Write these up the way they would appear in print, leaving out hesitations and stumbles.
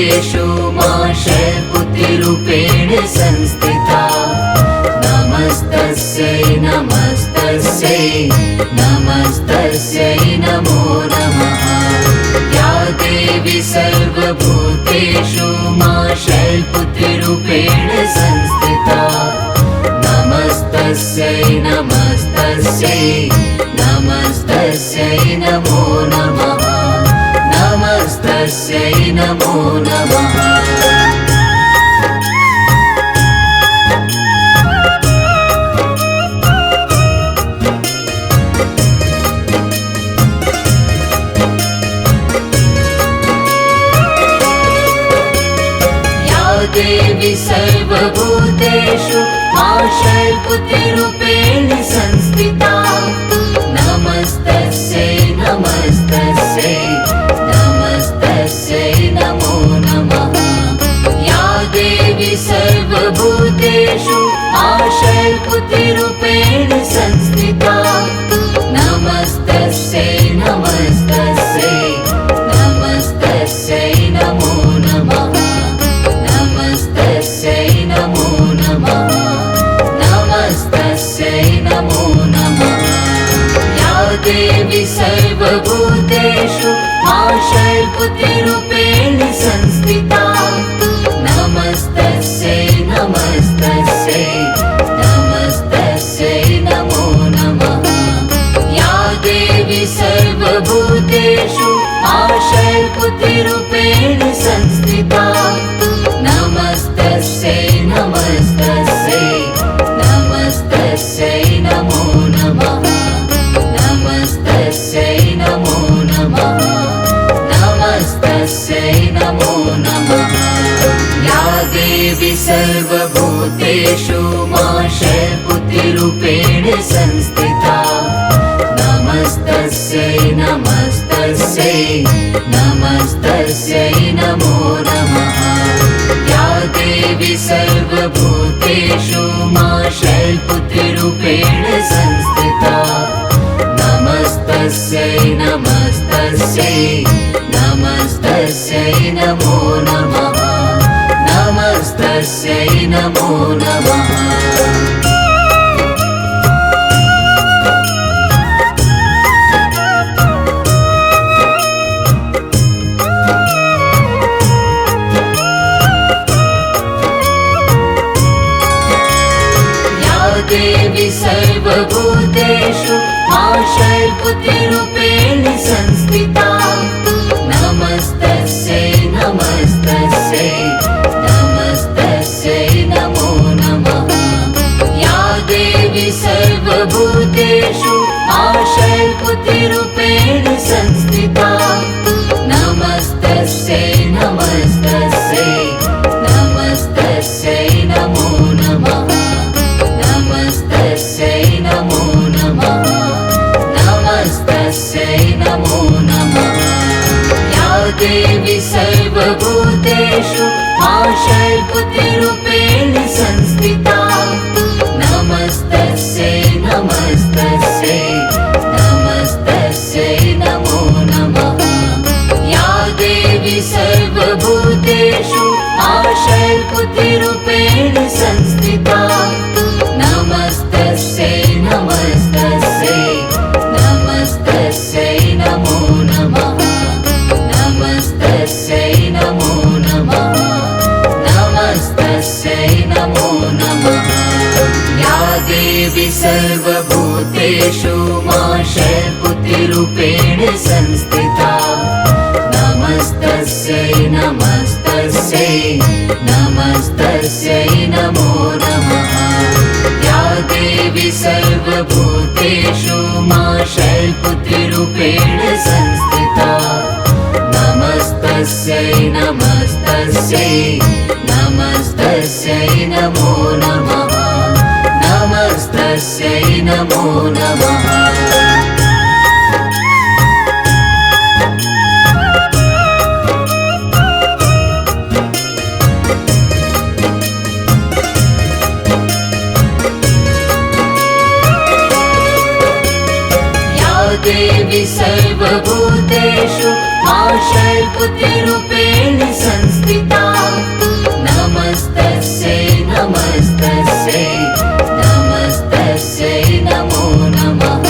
सर्वभूतेषु मा शैलपुत्रीरूपेण संस्थिता। नमस्तस्यै नमस्तस्यै नमस्तस्यै नमो नमः। या देवी सर्वभूतेषु मा शैलपुत्रीरूपेण संस्थिता। नमस्तस्यै नमस्तस्यै नमस्तस्यै नमो नमः। नमस्तस्यै नमो नमः। देवी सर्वभूतेषु मा शैलपुत्रीरूपेण संस्थिता। नमस्तस्यै नमस्तस्यै नमस्तस्यै नमो नमः। या देवी सर्वभूतेषु मा शैलपुत्रीरूपेण संस्थिता। नमस्तस्यै नमस्तस्यै नमस्तस्यै नमो नमः। नमस्तस्यै नमो नमः। नमस्तस्यै नमो नमः। या देवी सर्वभूतेषु मा शैलपुत्रीरूपेण संस्थिता। नमस्तस्यै नमस्तस्यै नमस्तस्यै नमो नमः। या देवी सर्वभूतेषु मा शैलपुत्रीरूपेण संस्थिता। नमस्तस्यै नमस्तस्यै नमस्तस्यै नमो नमः। नमस्तस्यै नमो नमः। नमस्तस्यै नमो नमः। या देवी सर्वभूतेषु मा शैलपुत्रीरूपेण संस्थिता। नमस्तस्यै नमस्तस्यै नमस्तस्यै नमो नमः। या देवी सर्वभूतेषु मा शैलपुत्रीरूपेण संस्थिता। नमस्तस्यै नमस्तस्यै नमस्तस्यै नमो नमः। नमस्तस्यै नमो नमः। देवी सर्वभूतेषु मा शैलपुत्रीरूपेण संस्थिता। नमस्तस्यै नमस्तस्यै नमस्तस्यै नमो नमः। या देवी सर्वभूतेषु मा शैलपुत्रीरूपेण संस्थिता। नमस्तस्यै नमस्तस्यै नमस्तस्यै नमो नमः। नमस्तस्यै नमो नमः। नमस्तस्यै नमो नमः। या देवी सर्वभूतेषु मा शैलपुत्रीरूपेण संस्थिता। नमस्तस्यै नमस्तस्यै नमस्तस्यै नमो नमः। या देवी सर्वभूतेषु मा शैलपुत्रीरूपेण संस्थिता। नमस्तस्यै नमस्तस्यै नमस्तस्यै नमो नमः। नमस्तस्यै नमो नमः। नमस्तस्यै नमो नमः। या देवी सर्वभूतेषु मा शैलपुत्रीरूपेण संस्थिता। नमस्तस्यै नमस्तस्यै नमस्तस्यै नमो नमः। या देवी सर्वभूतेषु मा शैलपुत्रीरूपेण संस्थिता। नमस्तस्यै नमस्तस्यै नमस्तस्यै नमो नमः। नमस्तस्यै नमो नमः। देवी सर्वभूतेषु मा शैलपुत्रीरूपेण संस्थिता। संस्थिता नमस्तस्यै नमस्तस्यै नमस्तस्यै नमो नमः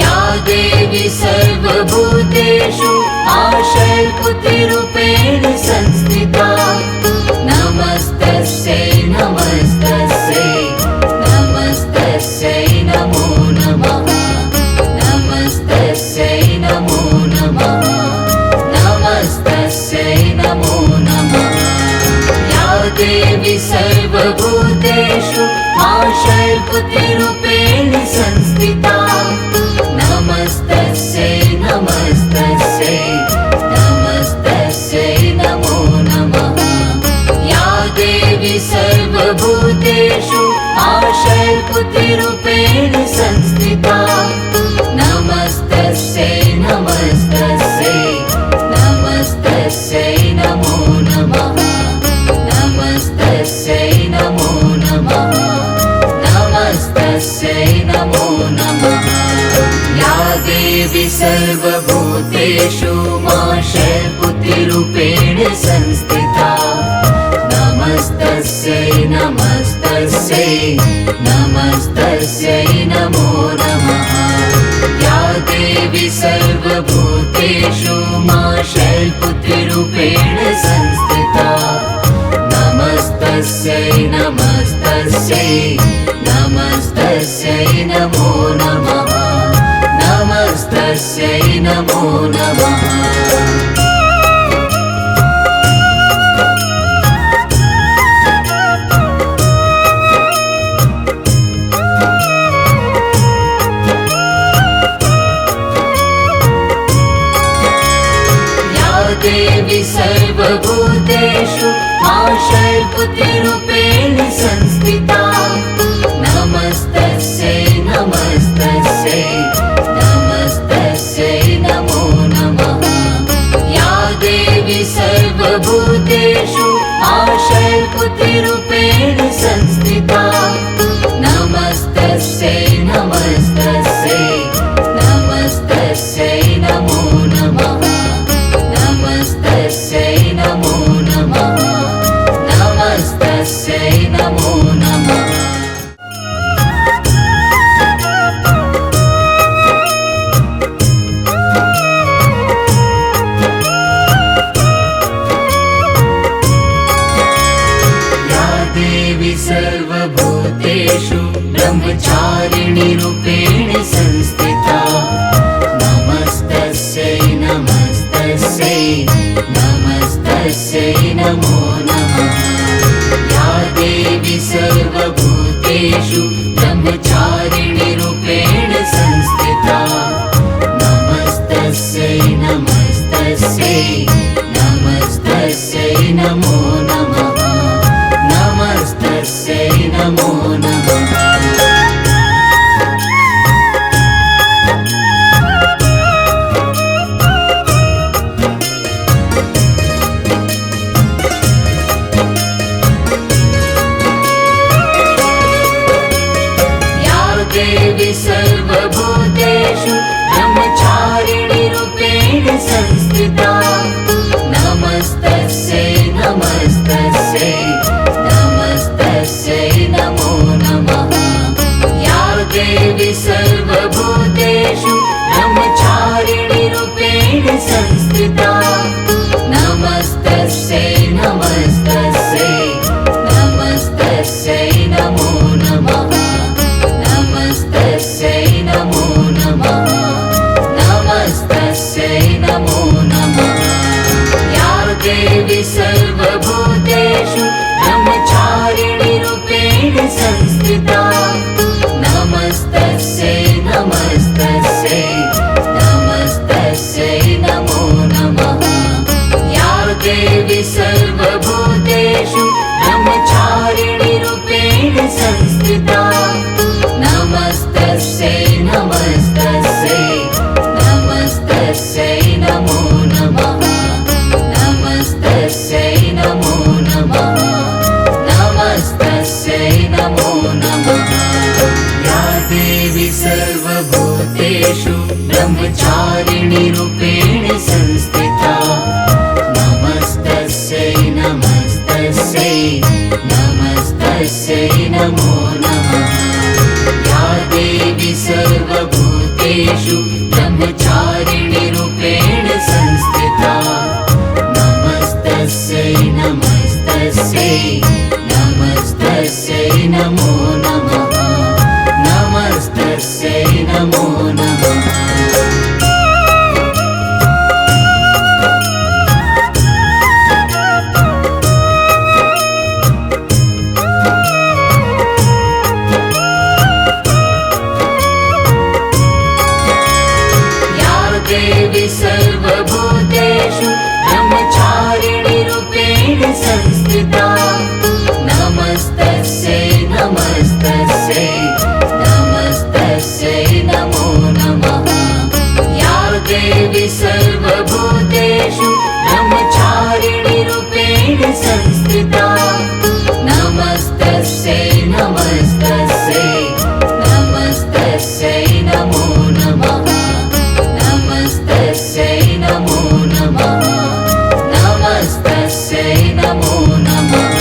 या देवी सर्वभूतेषु आशयपुत्रीरूपेण संस्थिता नमस्तस्यै नमस्तस्यै नमस्तस्यै नमो नमः नमस्तस्यै नमो नमः नमस्तस्यै नमो नमः या देवी सर्वभूतेषु आशयपुत्रीरूपेण संस्थिता नमस्तस्यै नमस्तस्यै नमस्तस्यै नमो नमः या देवी सर्वभूतेषु आशयपुत्रीरूपेण संस्थिता नमस्तस्यै नमस्तस्यै नमस्तस्यै नमो नमः नमस्तस्यै नमो नमः नमस्तस्यै नमो नमः या देवी सर्वभूतेषु माशयपुत्रीरूपेण संस्थिता नमस्तस्यै नमस्तस्यै नमस्तस्यै नमो नमः या देवी सर्वभूतेषु माशयपुत्रीरूपेण संस्थिता नमस्तस्यै नमस्तस्यै नमस्तस्यै नमो नमः नमस्तस्यै नमो नमः देवी सर्वभूतेषु आशयपुत्रीरूपेण संस्थिता नमस्तस्यै नमस्तस्यै नमस्तस्यै नमो नमः या देवी सर्वभूतेषु आशयपुत्रीरूपेण संस्थिता नमस्तस्यै नमस्तस्यै नमस्तस्यै नमो नमः नमस्तस्यै नमो नमः नमस्तस्यै नमो नमः या देवी सर्वभूतेषु ब्रह्मचारिणीरूपेण संस्थिता नमस्तस्यै नमस्तस्यै नमस्तस्यै नमो नमः या देवी सर्वभूतेषु ब्रह्मचारिणीरूपेण संस्थिता नमस्तस्यै नमस्तस्यै नमस्तस्यै नमो नमः नमस्तस्यै नमो नमः देवी सर्वभूतेषु ब्रह्मचारिणीरूपेण संस्थिता नमस्तस्यै नमस्तस्यै नमस्तस्यै नमो नमः या देवी सर्वभूतेषु ब्रह्मचारिणीरूपेण संस्थिता नमस्तस्यै नमस्तस्यै नमस्तस्यै नमो नमः नमस्तस्यै नमो नमः नमस्तस्यै नमो नमः या देवी सर्वभूतेषु ब्रह्मचारिणीरूपेण संस्थिता नमस्तस्यै नमस्तस्यै नमस्तस्यै नमो नमः या देवी सर्वभूतेषु ब्रह्मचारिणीरूपेण संस्थिता नमस्तस्यै नमस्तस्यै नमस्तस्यै नमो नमः नमस्तस्यै नमो नमः नमस्तस्यै नमो नमः या देवी सर्वभूतेषु ब्रह्मचारिणीरूपेण संस्थिता नमस्तस्यै सर्वभूतेषु ब्रह्मचारिणी रूपेण संस्थिता नमस्तस्यै नमस्तस्यै नमस्तस्यै नमो नमः नमस्तस्यै नमो नमः देवी सर्वभूतेषु ब्रह्मचारिणी रूपेण संस्थिता नमस्तस्यै नमस्तस्यै नमस्तस्यै नमो नमः या देवी सर्वभूतेषु ब्रह्मचारिणी रूपेण संस्थिता नमस्तस्यै नमस्तस्यै नमस्तस्यै नमो नमः नमस्तस्यै नमो नमः नमस्तस्यै नमो नमः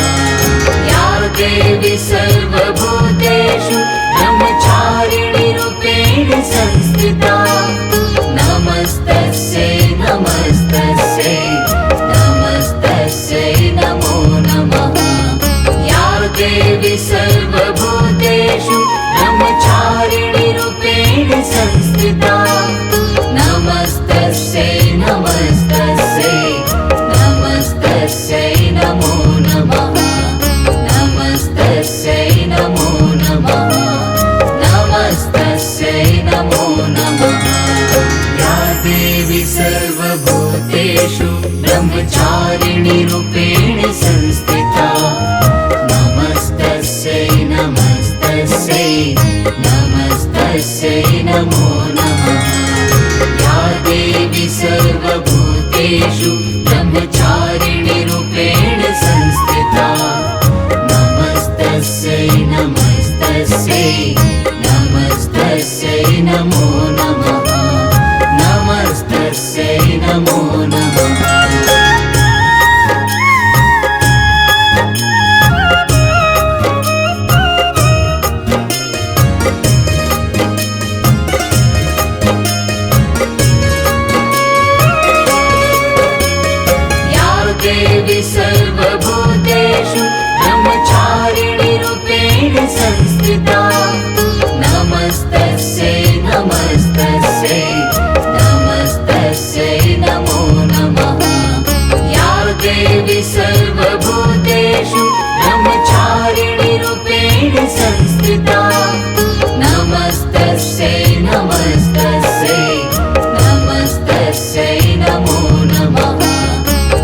या देवी सर्वभूतेषु ब्रह्मचारिणी रूपेण संस्थिता नमस्तस्यै नमस्तस्यै नमस्तस्यै नमो नमः या देवी सर्वभूतेषु ब्रह्मचारिणी रूपेण संस्थिता नमस्तस्यै नमस्तस्यै नमस्तस्यै नमो नमः नमस्तस्यै नमो नमः नमस्तस्यै नमो नमः या देवी सर्वभूतेषु ब्रह्मचारिणी रूपेण संस्थिता नमस्तस्यै नमस्तस्यै नमस्तस्यै नमो नमः या देवी सर्वभूतेषु ब्रह्मचारिणी रूपेण संस्थिता नमस्तस्यै नमस्तस्यै नमस्तस्यै नमो नमः नमस्तस्यै नमो नमः देवी सर्वभूतेषु ब्रह्मचारिणी रूपेण संस्थिता नमस्तस्यै नमस्तस्यै नमस्तस्यै नमो नमः या देवी सर्वभूतेषु ब्रह्मचारिणी रूपेण संस्थिता नमस्तस्यै नमस्तस्यै नमस्तस्यै नमो नमः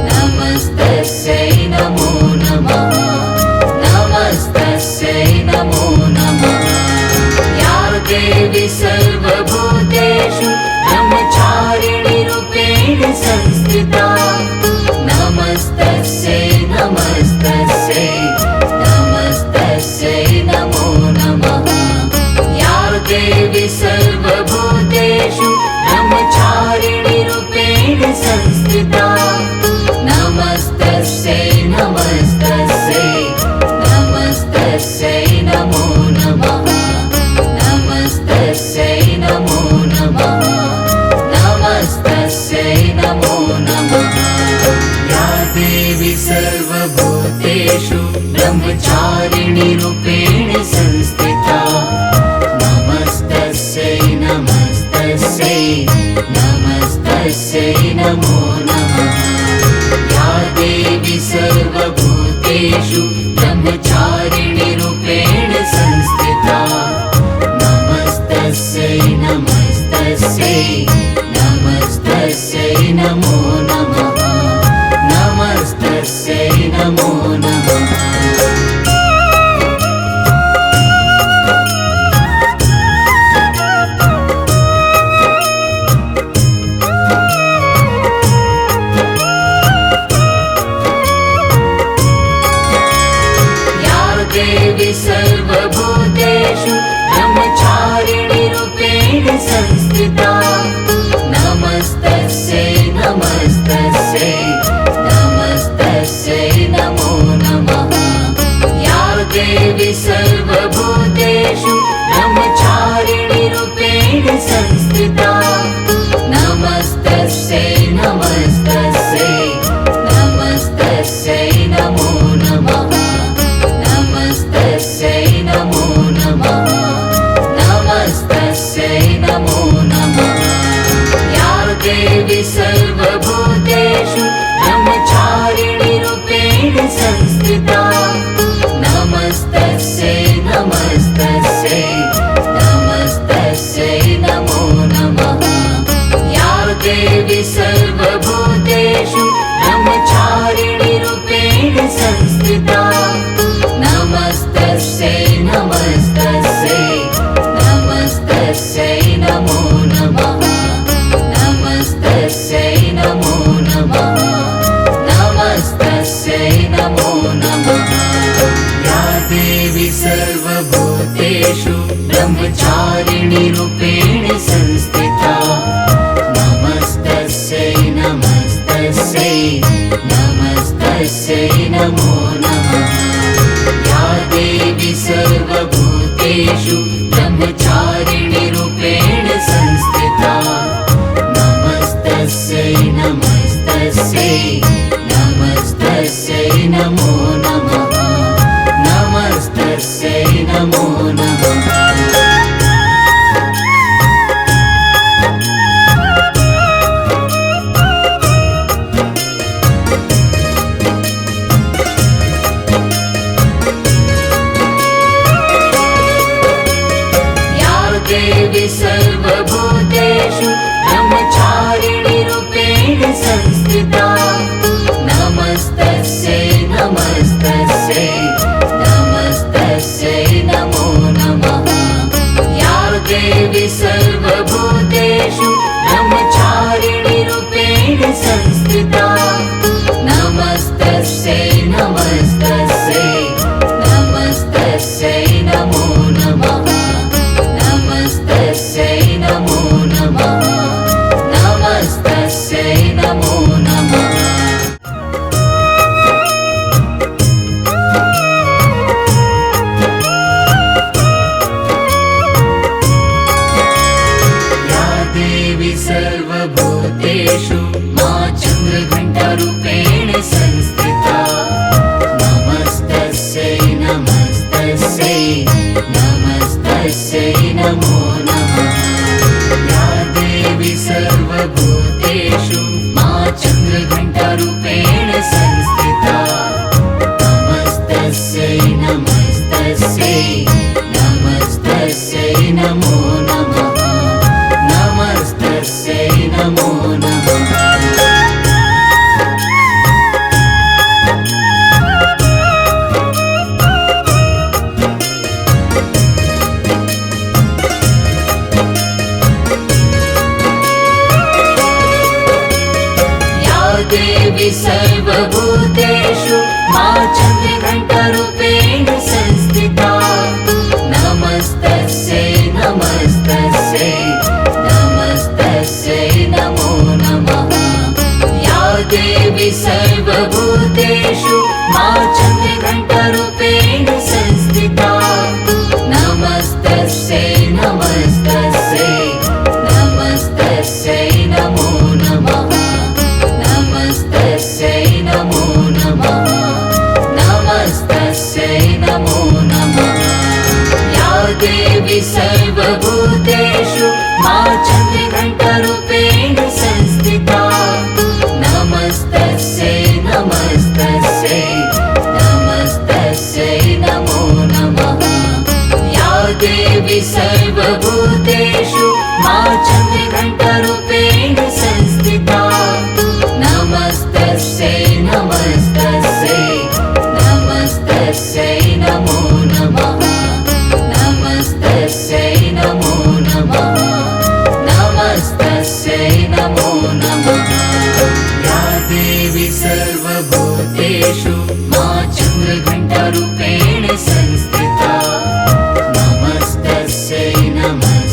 नमस्तस्यै नमो नमः नमस्तस्यै नमो नमः या देवी सर्वभूतेषु ब्रह्मचारिणी रूपेण संस्थिता नमस्तस्यै नमस्तस्यै नमस्तस्यै नमो नमः या देवी सर्वभूतेषु ब्रह्मचारिणी रूपेण संस्थिता नमस्तस्यै नमस्तस्यै नमस्तस्यै नमो नमः नमस्तस्यै नमो नमः नमस्तस्यै नमो नमः या देवी सर्वभूतेषु ब्रह्मचारिणी रूपेण संस्थिता नमस्तस्यै नमस्तस्यै नमस्तस्यै नमो नमः या देवी सर्वभूतेषु ब्रह्मचारिणी रूपेण संस्थिता नमस्तस्यै नमस्तस्यै नमस्तस्यै नमो नमः नमस्तस्यै नमो नमः देवी सर्वभूतेषु ब्रह्मचारिणी रूपेण संस्थिता नमस्तस्यै नमस्तस्यै नमस्तस्यै नमो नमः या देवी सर्वभूतेषु ब्रह्मचारिणी रूपेण संस्थिता नमस्तस्यै नमस्तस्यै नमस्तस्यै नमो नमः नमस्तस्यै नमो नमः नमस्तस्यै नमो नमः या देवी सर्वभूतेषु ब्रह्मचारिणी रूपेण संस्थिता नमस्तस्यै नमस्तस्यै नमस्तस्यै नमो नमः या देवी सर्वभूतेषु ब्रह्मचारिणी रूपेण संस्थिता नमस्तस्यै नमस्तस्यै नमस्तस्यै नमो नमः नमस्तस्यै नमो नमः नमस्तस्यै नमो नमः या देवी सर्वभूतेषु ब्रह्मचारिणी रूपेण संस्थिता नमस्तस्यै नमस्तस्यै नमस्तस्यै नमो नमः या देवी सर्वभूतेषु ब्रह्मचारिणी रूपेण संस्थिता नमस्तस्यै नमस्तस्यै नमस्तस्यै नमो नमः नमस्तस्यै नमो नमः देवी सर्वभूतेषु ब्रह्मचारिणी रूपेण संस्थिता नमस्तस्यै नमस्तस्यै नमस्तस्यै नमो नमः या देवी सर्वभूतेषु ब्रह्मचारिणी रूपेण संस्थिता नमस्तस्यै नमस्तस्यै नमस्तस्यै नमो नमः नमस्तस्यै नमो नमः नमस्तस्यै नमो नमः या देवी सर्वभूतेषु मा चन्द्रघण्टारूपेण संस्थिता नमस्तस्यै नमस्तस्यै नमस्तस्यै नमो नमः या देवी सर्वभूतेषु मा चन्द्रघण्टारूपेण संस्थिता नमस्तस्यै नमस्तस्यै नमस्तस्यै नमो नमः नमस्तस्यै नमो नमः देवी सर्वभूतेषु मा चन्द्रघण्टारूपेण संस्थिता नमस्तस्यै नमस्तस्यै नमस्तस्यै नमो नमः या देवी सर्वभूतेषु मा चन्द्रघण्टारूपेण संस्थिता नमस्तस्यै नमस्तस्यै नमस्तस्यै नमो नमः नमस्तस्यै नमो नमः नमस्तस्यै नमो नमः या देवी सर्वभूतेषु मा चन्द्रघण्टारूपेण संस्थिता नमस्तस्यै नमस्तस्यै नमस्तस्यै नमो नमः या देवी सर्वभूतेषु मा चन्द्रघण्टारूपेण संस्थिता नमस्तस्यै नमस्तस्यै नमस्तस्यै नमो नमः नमस्तस्यै नमो नमः नमस्तस्यै नमो नमः या देवी सर्वभूतेषु मा चन्द्रघण्टारूपेण संस्थिता नमस्तस्यै नमः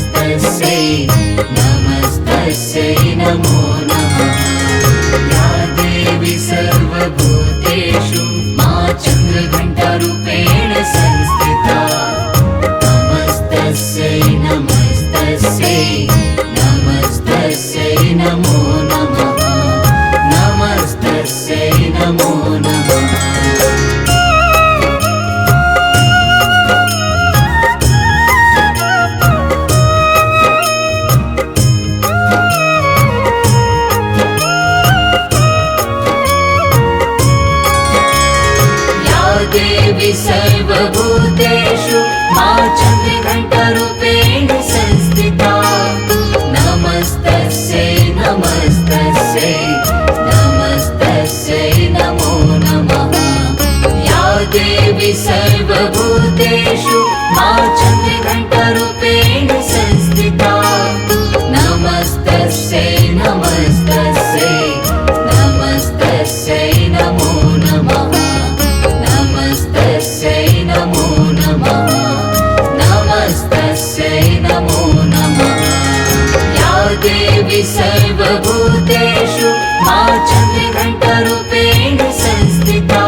देवी सर्वभूतेषु मा चन्द्रघण्टारूपेण संस्थिता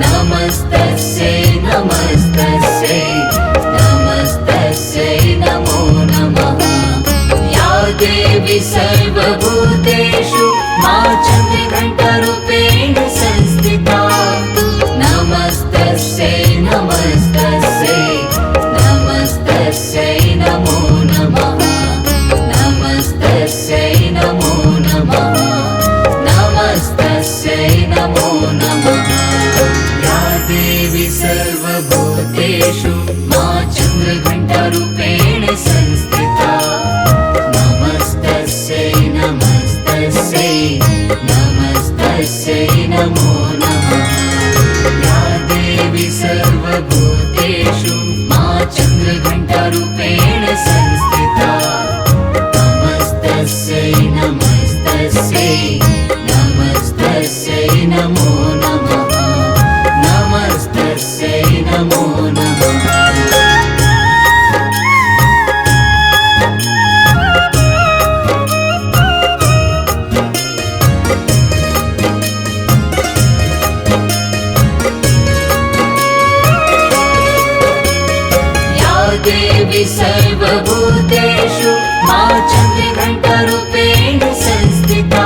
नमस्तस्यै नमस्तस्यै नमस्तस्यै नमो नमः या देवी सर्वभूतेषु मा चन्द्रघण्टारूपेण संस्थिता नमस्तस्यै नमस्तस्यै नमस्तस्यै नमो नमः नमस्तस्यै नमो नमः नमस्तस्यै नमो नमः या देवी सर्वभूतेषु मा चन्द्रघण्टारूपेण संस्थिता नमस्तस्यै नमस्तस्यै नमस्तस्यै नमो नमः या देवी सर्वभूतेषु मा चन्द्रघण्टारूपेण संस्थिता नमस्तस्यै नमस्तस्यै नमस्तस्यै नमो नमः नमस्तस्यै नमो नमः देवी सर्वभूतेषु मा चन्द्रघण्टारूपेण संस्थिता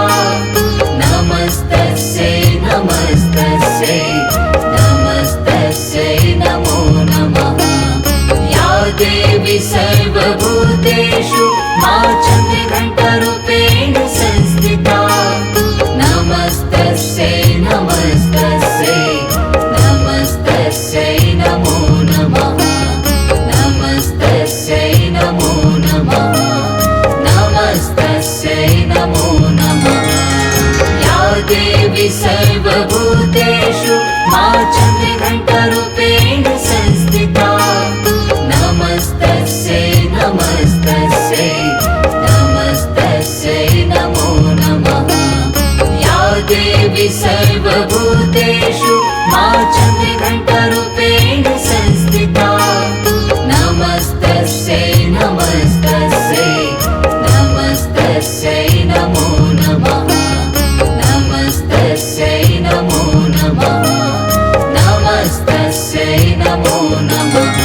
नमस्तस्यै नमस्तस्यै नमस्तस्यै नमो नमः या देवी सर्वभूतेषु मा चन्द्रघण्टारूपेण संस्थिता नमस्तस्यै नमस्तस्यै नमस्तस्यै नमो नमः नमस्तस्यै नमो नमः नमस्तस्यै नमो नमः या देवी सर्वभूतेषु मा चन्द्रघण्टारूपेण संस्थिता नमस्तस्यै नमस्तस्यै नमस्तस्यै नमो नमः या देवी सर्वभूतेषु मा चन्द्रघण्टारूपेण संस्थिता नमस्तस्यै नमस्तस्यै नमस्तस्यै नमो नमः नमस्तस्यै नमो नमः नमस्तस्यै नमो नमः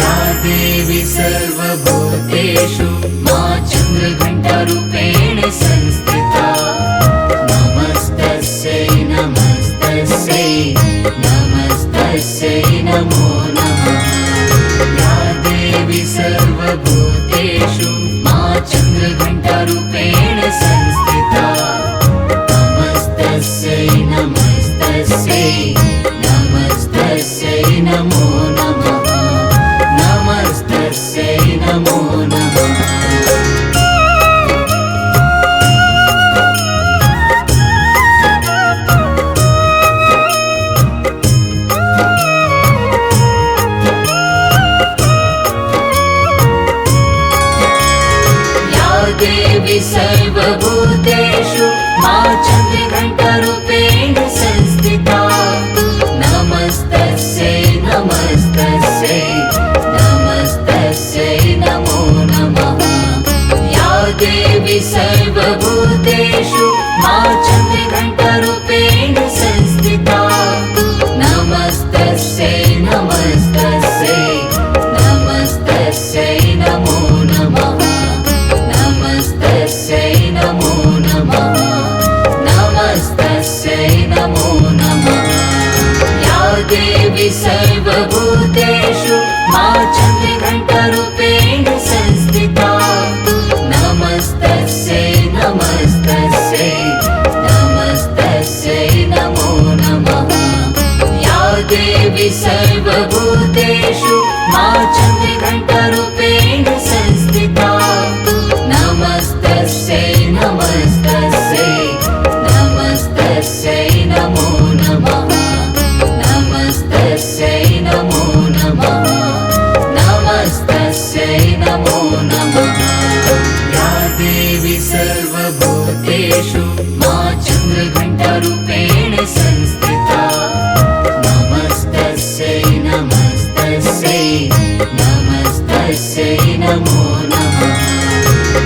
या देवी सर्वभूतेषु मा चन्द्रघण्टारूपेण संस्थिता नमस्तस्यै नमस्तस्यै नमस्तस्यै नमो नमः या देवी सर्वभूतेषु मा चन्द्रघण्टारूपेण संस्थिता नमस्तस्यै नमस्तस्यै नमस्तस्यै नमो नमः नमस्तस्यै नमो नमः देवी सर्वभूतेषु मा चन्द्रघण्टारूपेण संस्थिता नमस्तस्यै नमस्तस्यै नमस्तस्यै नमो नमः या देवी सर्वभूतेषु मा चन्द्रघण्टारूपेण संस्थिता नमस्तस्यै नमस्तस्यै नमस्तस्यै नमो नमः नमस्तस्यै नमो नमः नमस्तस्यै नमो नमः या देवी सर्वभूतेषु मा चन्द्रघण्टारूपेण संस्थिता नमस्तस्यै नमस्तस्यै नमस्तस्यै नमो नमः या देवी सर्वभूतेषु मा चन्द्रघण्टारूपेण संस्थिता नमस्तस्यै नमस्तस्यै नमस्तस्यै नमो नमः नमस्तस्यै नमो नमः नमस्तस्यै नमो नमः या देवी सर्वभूतेषु मा चन्द्रघण्टारूपेण संस्थिता नमस्तस्यै नमस्तस्यै नमस्तस्यै नमो नमः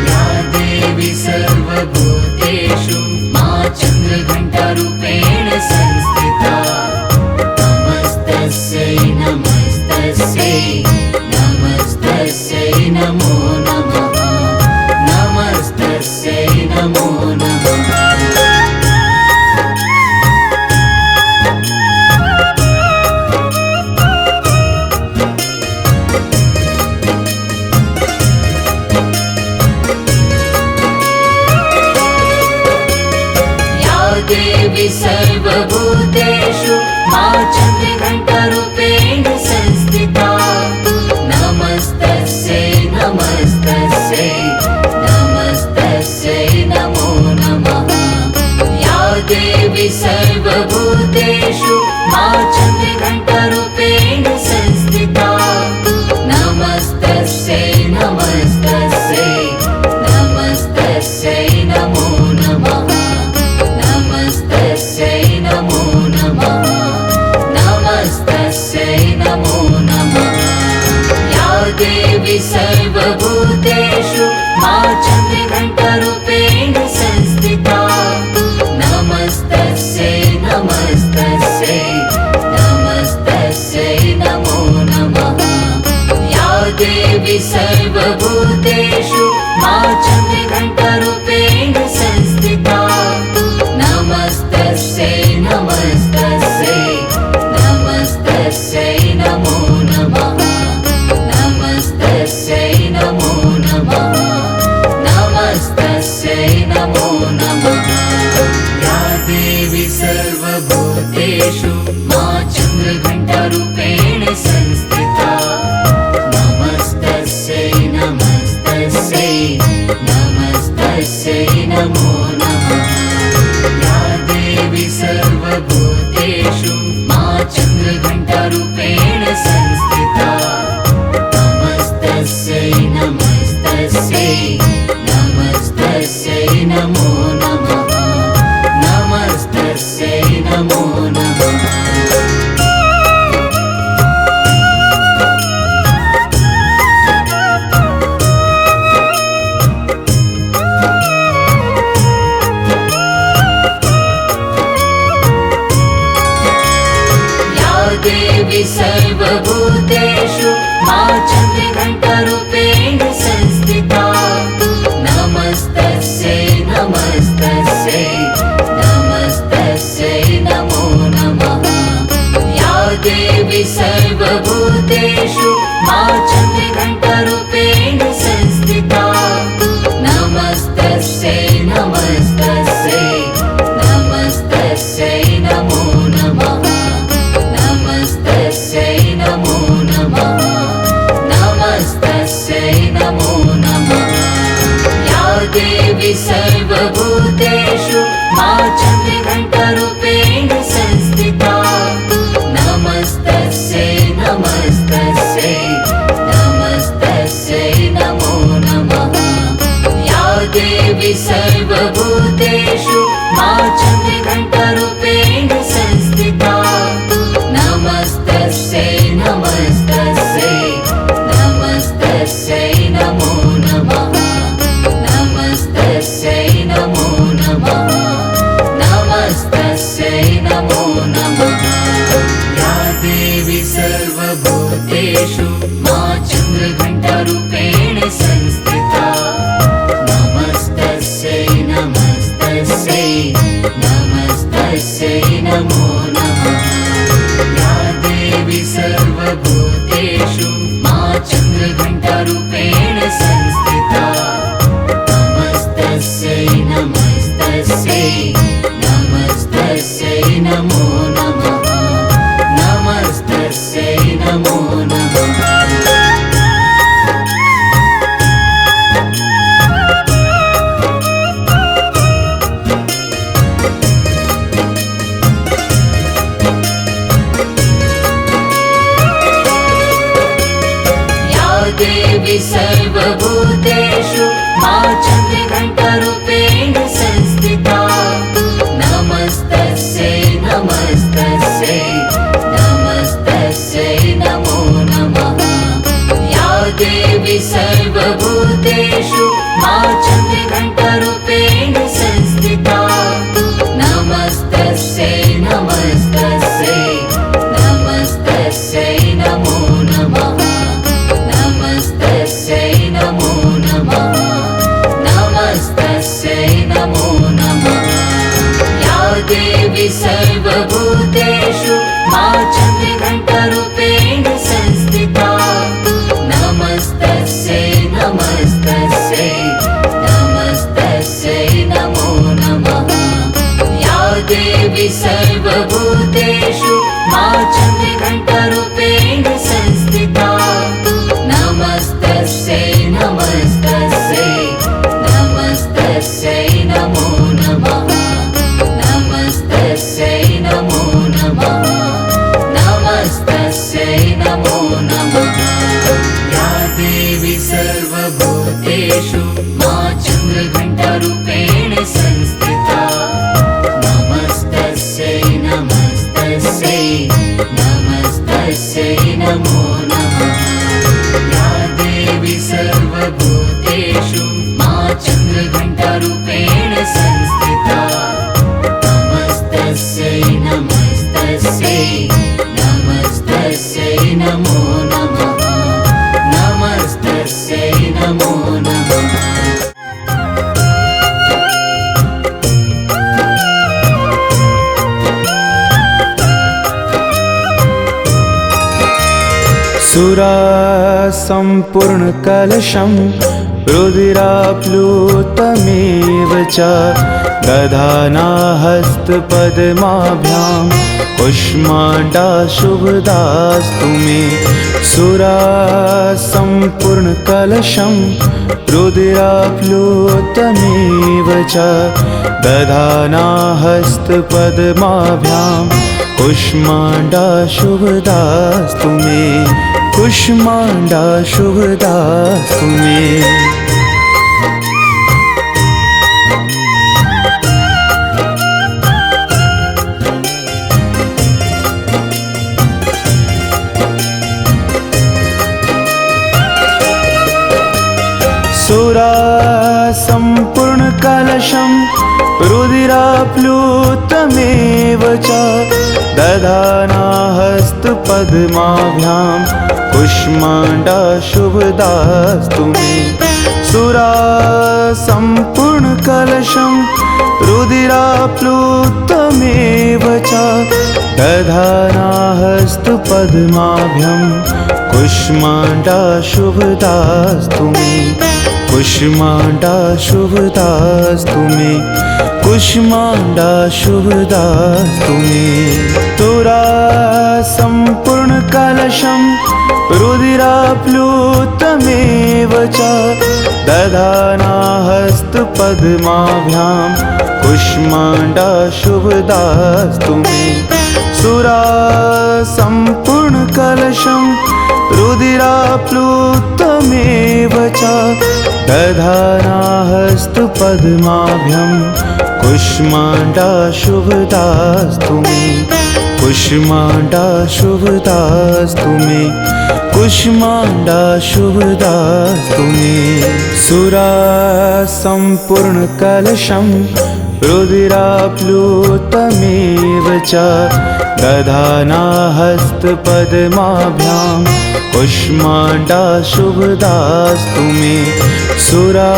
या देवी नमो नमः नमस्तस्यै नमो नमः देवी सर्वभूतेषु मा चन्द्रघण्टारूपेण संस्थिता नमस्तस्यै नमस्तस्यै नमस्तस्यै नमो नमः या देवी सर्वभूतेषु मा चन्द्रघण्टारूपेण संस्थिता नमस्तस्यै नमस्तस्यै नमस्तस्यै नमो नमः नमस्तस्यै नमो नमः नमस्तस्यै नमो नमः या देवी सर्वभूतेषु मा चन्द्रघण्टारूपेण संस्थिता नमस्तस्यै नमस्तस्यै नमस्तस्यै नमो नमः या देवी सर्वभूतेषु मा चन्द्रघण्टारूपेण संस्थिता नमस्तस्यै नमस्तस्यै नमस्तस्यै नमो नमः नमस्तस्यै नमो नमः नमस्तस्यै नमो नमः या देवी सर्वभूतेषु मा चन्द्रघण्टारूपेण संस्थिता नमस्तस्यै नमस्तस्यै नमस्तस्यै नमो नमः सर्वभूतेषु मा चन्द्रघण्टारूपेण संस्थिता नमस्तस्यै नमस्तस्यै नमस्तस्यै नमो नमः नमस्तस्यै नमो नमः देवी सर्वभूतेषु मा चन्द्रघण्टारूपेण संस्थिता नमस्तस्यै नमस्तस्यै नमस्तस्यै नमो नमः या देवी सर्वभूतेषु मा चन्द्रघण्टारूपेण संस्थिता नमस्तस्यै नमस्तस्यै नमस्तस्यै नमो नमः नमस्तस्यै नमो नमः नमस्तस्यै नमो नमः या देवी सर्वभूतेषु मा चन्द्रघण्टारूपेण संस्थिता नमस्तस्यै नमस्तस्यै नमस्तस्यै नमो नमः या देवी सर्वभूतेषु मा चन्द्रघण्टारूपेण संस्थिता नमस्तस्यै नमस्तस्यै नमस्तस्यै नमो नमः नमस्तस्यै नमो नमः नमस्तस्यै नमो नमः या देवी सर्वभूतेषु मा चन्द्रघण्टारूपेण संस्थिता नमस्तस्यै नमस्तस्यै नमस्तस्यै नमो नमः या देवी सर्वभूतेषु मा चन्द्रघण्टारूपेण संस्थिता नमस्तस्यै नमस्तस्यै नमस्तस्यै नमो नमः नमस्तस्यै नमो नमः देवी सर्वभूतेषु मा चन्द्रघण्टारूपेण संस्थिता नमस्तस्यै नमस्तस्यै नमस्तस्यै नमो नमः या देवी सर्वभूतेषु मा चन्द्रघण्टारूपेण संस्थिता नमस्तस्यै नमस्तस्यै नमस्तस्यै नमो नमः नमस्तस्यै सर्वभूतेषु मा चन्द्रघण्टारूपेण संस्थिता नमस्तस्यै नमस्तस्यै नमस्तस्यै नमो नमः या देवी सर्वभूतेषु मा चन्द्रघण्टारूपेण संस्थिता नमस्तस्यै नमस्तस्यै नमस्तस्यै नमो नमः नमस्तस्यै नमो नमः सुरा सम्पूर्णकलशं रुधिराप्लुतमेव च दधाना हस्तपद्माभ्यां कुष्माण्डाशुभदास्तु मे सुरा सम्पूर्णकलशं रुधिराप्लुतमेव च दधाना हस्तपद्माभ्यां कुष्माण्डाशुभदास्तु मे कुष्माण्डाशुभदास्तु मे सुरा सम्पूर्णकलशं रुधिराप्लुतमेव च दधाना हस्तपद्माभ्यां कुष्माण्डाशुभदास्तु मे सुरा सम्पूर्णकलशं रुधिराप्लुतमेव च दधाना हस्तपद्माभ्यां कुष्माण्डाशुभदास्तु मे कुष्माण्डाशुभदास्तु मे कुष्माण्डाशुभदास्तु मे तुरा सम्पूर्णकलशं रुधिराप्लुतमेव च दधाना हस्तपद्माभ्यां कुष्माण्डाशुभदास्तु मे सुरा सम्पूर्णकलशं रुधिराप्लुतमेव च दधाना हस्तपद्माभ्यां कुष्माण्डाशुभदास्तु मे कुष्माण्डाशुभदास्तु मे कुष्माण्डाशुभदास्तु मे सुरा सम्पूर्णकलशं रुधिराप्लुतमेव च दधाना हस्तपद्माभ्यां कुष्माण्डाशुभदास्तु मे सुरा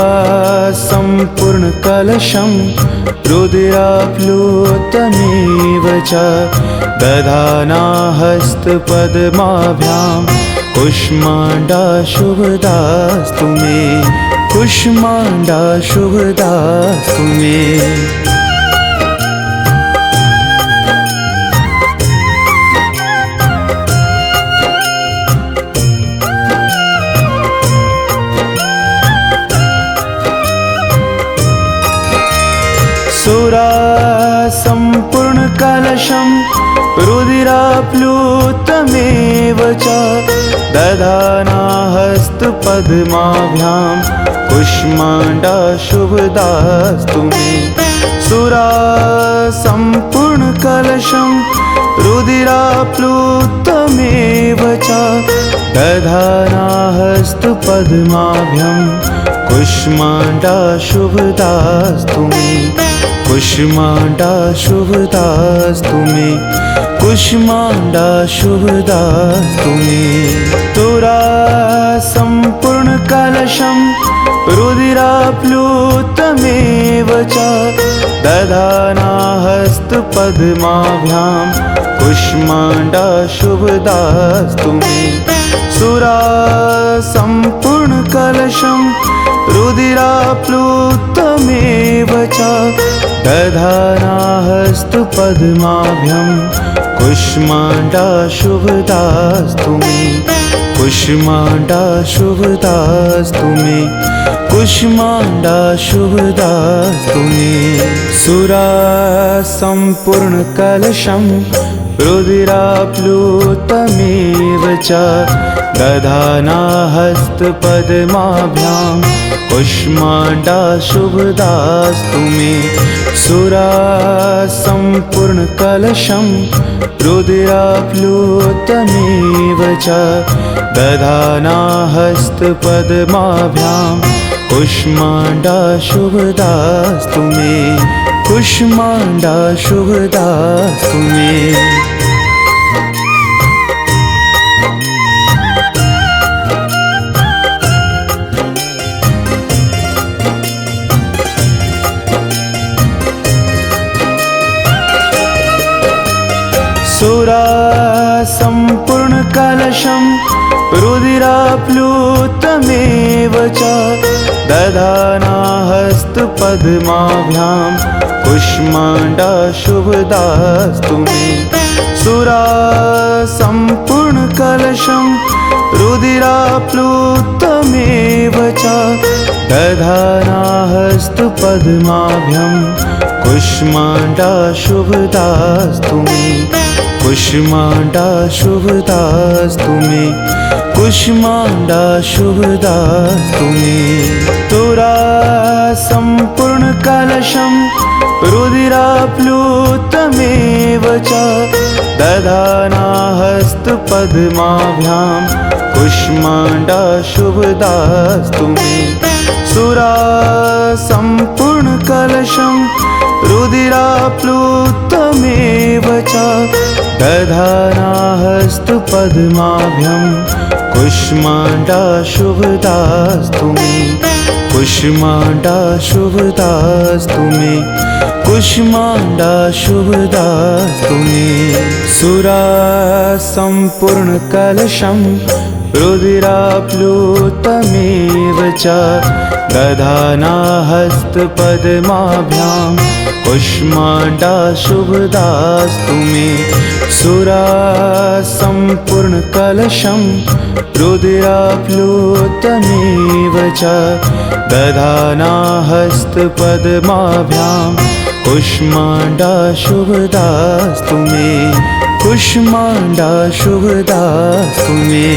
सम्पूर्णकलशं रुधिराप्लुतमेव च दधाना हस्तपद्माभ्यां कुष्माण्डाशुभदास्तु मे कुष्माण्डाशुभदास्तु मे सुरा सम्पूर्णकलशं रुधिराप्लुतमेव च दधाना हस्तपद्माभ्यां कुष्माण्डाशुभदास्तु मे सुरा सम्पूर्णकलशं रुधिराप्लुतमेव च दधाना हस्तपद्माभ्यां कुष्माण्डाशुभदास्तु मे कुष्माण्डाशुभदास्तु मे कुष्माण्डाशुभदास्तु मे तुरा सम्पूर्णकलशं रुधिराप्लुतमेव च दधाना हस्तपद्माभ्यां कुष्माण्डाशुभदास्तु मे सुरा सम्पूर्णकलशं रुधिराप्लुतमेव च दधाना हस्तपद्माभ्यां कुष्माण्डाशुभदास्तु मे कुष्माण्डाशुभदास्तु मे कुष्माण्डाशुभदास्तु मे सुरा सम्पूर्णकलशं रुधिराप्लुतमेव च दधाना हस्तपद्माभ्यां कुष्माण्डाशुभदास्तु मे सुरासम्पूर्णकलशं रुधिराप्लुतमेव च दधाना हस्तपद्माभ्यां कुष्माण्डाशुभदास्तु मे कुष्माण्डाशुभदास्तु मे सुरासम्पूर्णकलशं रुधिराप्लुतमेव च दधाना हस्तपद्माभ्यां कुष्माण्डाशुभदास्तु मे सुरासम्पूर्णकलशं रुधिराप्लुतमेव च दधाना हस्तपद्माभ्यां कुष्माण्डाशुभदास्तु मे कुष्माण्डाशुभदास्तु मे कुष्माण्डाशुभदास्तु मे तुरासम्पूर्णकलशं रुधिराप्लुतमेव च दधाना हस्तपद्माभ्यां कुष्माण्डाशुभदास्तु मे सुरासम्पूर्णकलशं रुधिराप्लुतमेव च दधाना हस्तपद्माभ्यां कुष्माण्डाशुभदास्तु मे कुष्माण्डाशुभदास्तु मे कुष्माण्डाशुभदास्तु मे सुरासम्पूर्णकलशं रुधिराप्लुतमेव च दधाना हस्तपद्माभ्यां कुष्माण्डाशुभदास्तु मे सुरासम्पूर्णकलशं रुधिराप्लुतमेव च दधाना हस्तपद्माभ्यां कुष्माण्डाशुभदास्तु मे कुष्माण्डाशुभदास्तु मे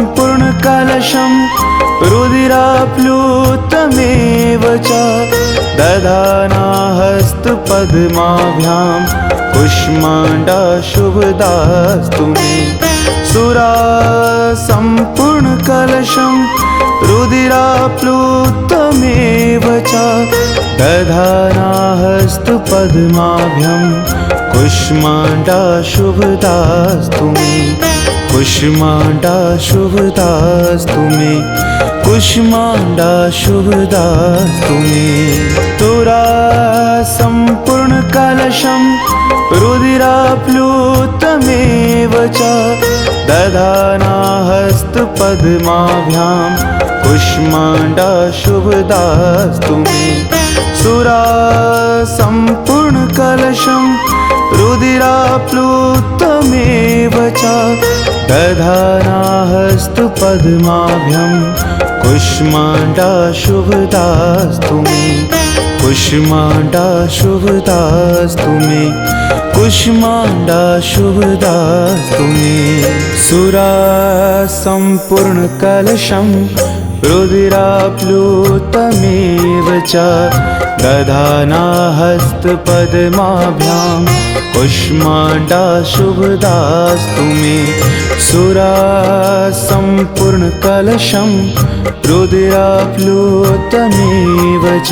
सुरासम्पूर्णकलशं रुधिराप्लुतमेव च दधाना हस्तपद्माभ्यां कुष्माण्डाशुभदास्तु मे सुरासम्पूर्णकलशं रुधिराप्लुतमेव च दधाना हस्तपद्माभ्यां कुष्माण्डाशुभदास्तु मे कुष्माण्डाशुभदास्तु मे कुष्माण्डाशुभदास्तु मे तुरासम्पूर्णकलशं रुधिराप्लुतमेव च दधाना हस्तपद्माभ्यां कुष्माण्डाशुभदास्तु मे सुरासम्पूर्णकलशं रुधिराप्लुतमेव च दधाना हस्तपद्माभ्यां कुष्माण्डाशुभदास्तु मे कुष्माण्डाशुभदास्तु मे कुष्माण्डाशुभदास्तु मे सुरासम्पूर्णकलशं रुधिराप्लुतमेव च दधाना हस्तपद्माभ्यां कुष्माण्डाशुभदास्तु मे सुरासम्पूर्णकलशं रुधिराप्लुतमेव च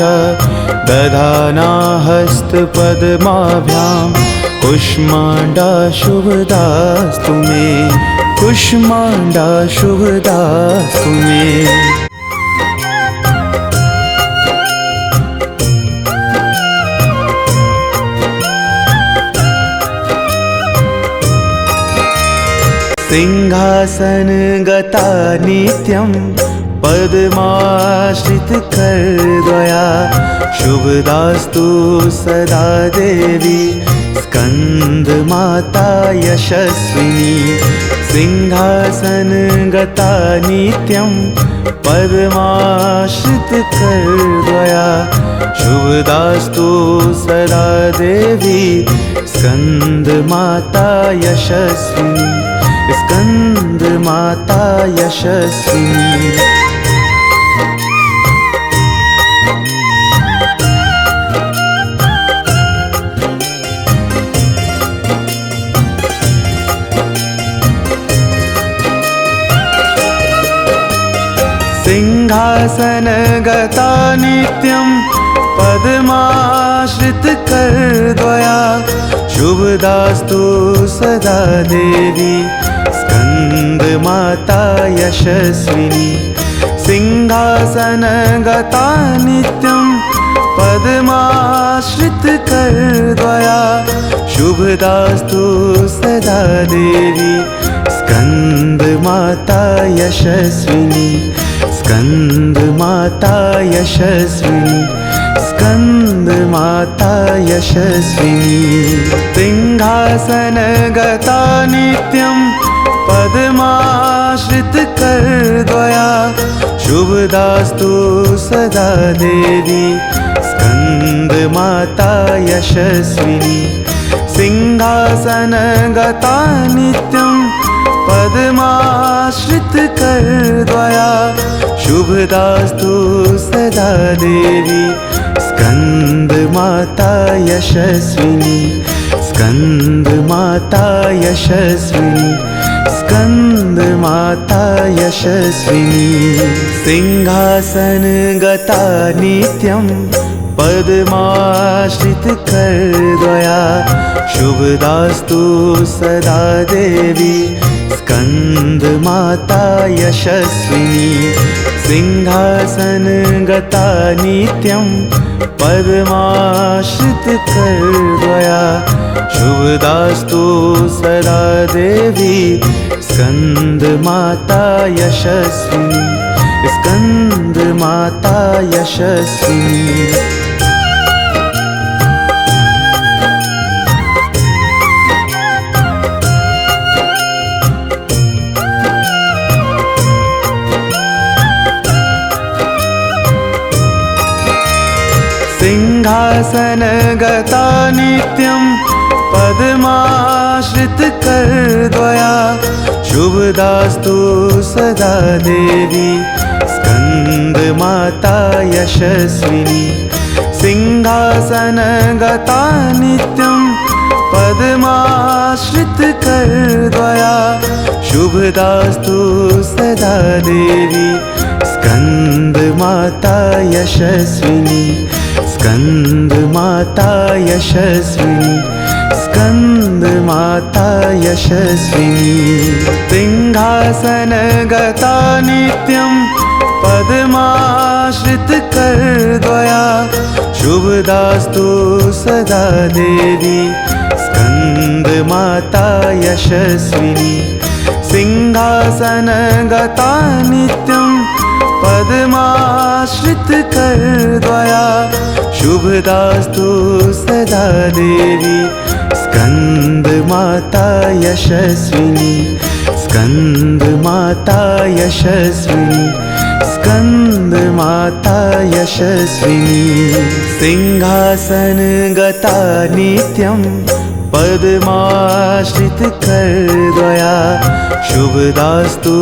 दधाना हस्तपद्माभ्यां कुष्माण्डाशुभदास्तु मे कुष्माण्डाशुभदास्तु मे सिंहासनगता नित्यं पद्माश्रित करद्वया शुभदास्तु सदा देवी स्कन्दमाता यशस्विनी सिंहासनगता नित्यं पद्माश्रित करद्वया शुभदास्तु सदा देवी स्कन्दमाता यशस्विनी स्कन्दमाता यशस्विनी। सिंहासनगता नित्यं पद्माश्रित करद्वया शुभदास्तु सदा देवी स्कन्दमाता यशस्विनी सिंहासनगता नित्यं पद्माश्रित करद्वया शुभदास्तु सदा देवी स्कन्दमाता यशस्विनी स्कन्दमाता यशस्विनी स्कन्दमाता यशस्विनी। सिंहासनगता नित्यं पद्माश्रित करद्वया शुभदास्तु सदा देवी स्कन्दमाता यशस्विनी सिंहासनगता नित्यं पद्माश्रित करद्वया शुभदास्तु सदा देवी स्कन्दमाता यशस्विनी स्कन्दमाता यशस्विनी स्कन्दमाता यशस्विनी। सिंहासनगता नित्यं पद्माश्रित करद्वया शुभदास्तु सदा देवी स्कन्दमाता यशस्विनी सिंहासनगता नित्यं पद्माश्रित करद्वया शुभदास्तु सदा देवी स्कन्दमाता यशस्विनी स्कन्दमाता यशस्विनी। सिंहासनगता नित्यं पद्माश्रित करद्वया शुभदास्तु सदा देवी स्कन्दमाता यशस्विनी सिंहासनगता नित्यं पद्माश्रित करद्वया शुभदास्तु सदा देवी स्कन्दमाता यशस्विनी स्कन्दमाता यशस्विनी स्कन्दमाता यशस्विनी। सिंहासनगता नित्यं पद्माश्रित करद्वया शुभदास्तु सदा देवी स्कन्दमाता यशस्विनी सिंहासनगता नित्यं पद्माश्रित करद्वया शुभदास्तु सदा देवी स्कन्दमाता यशस्विनी स्कन्दमाता यशस्विनी स्कन्दमाता यशस्विनी। सिंहासनगता नित्यं पद्माश्रित करद्वया शुभदास्तु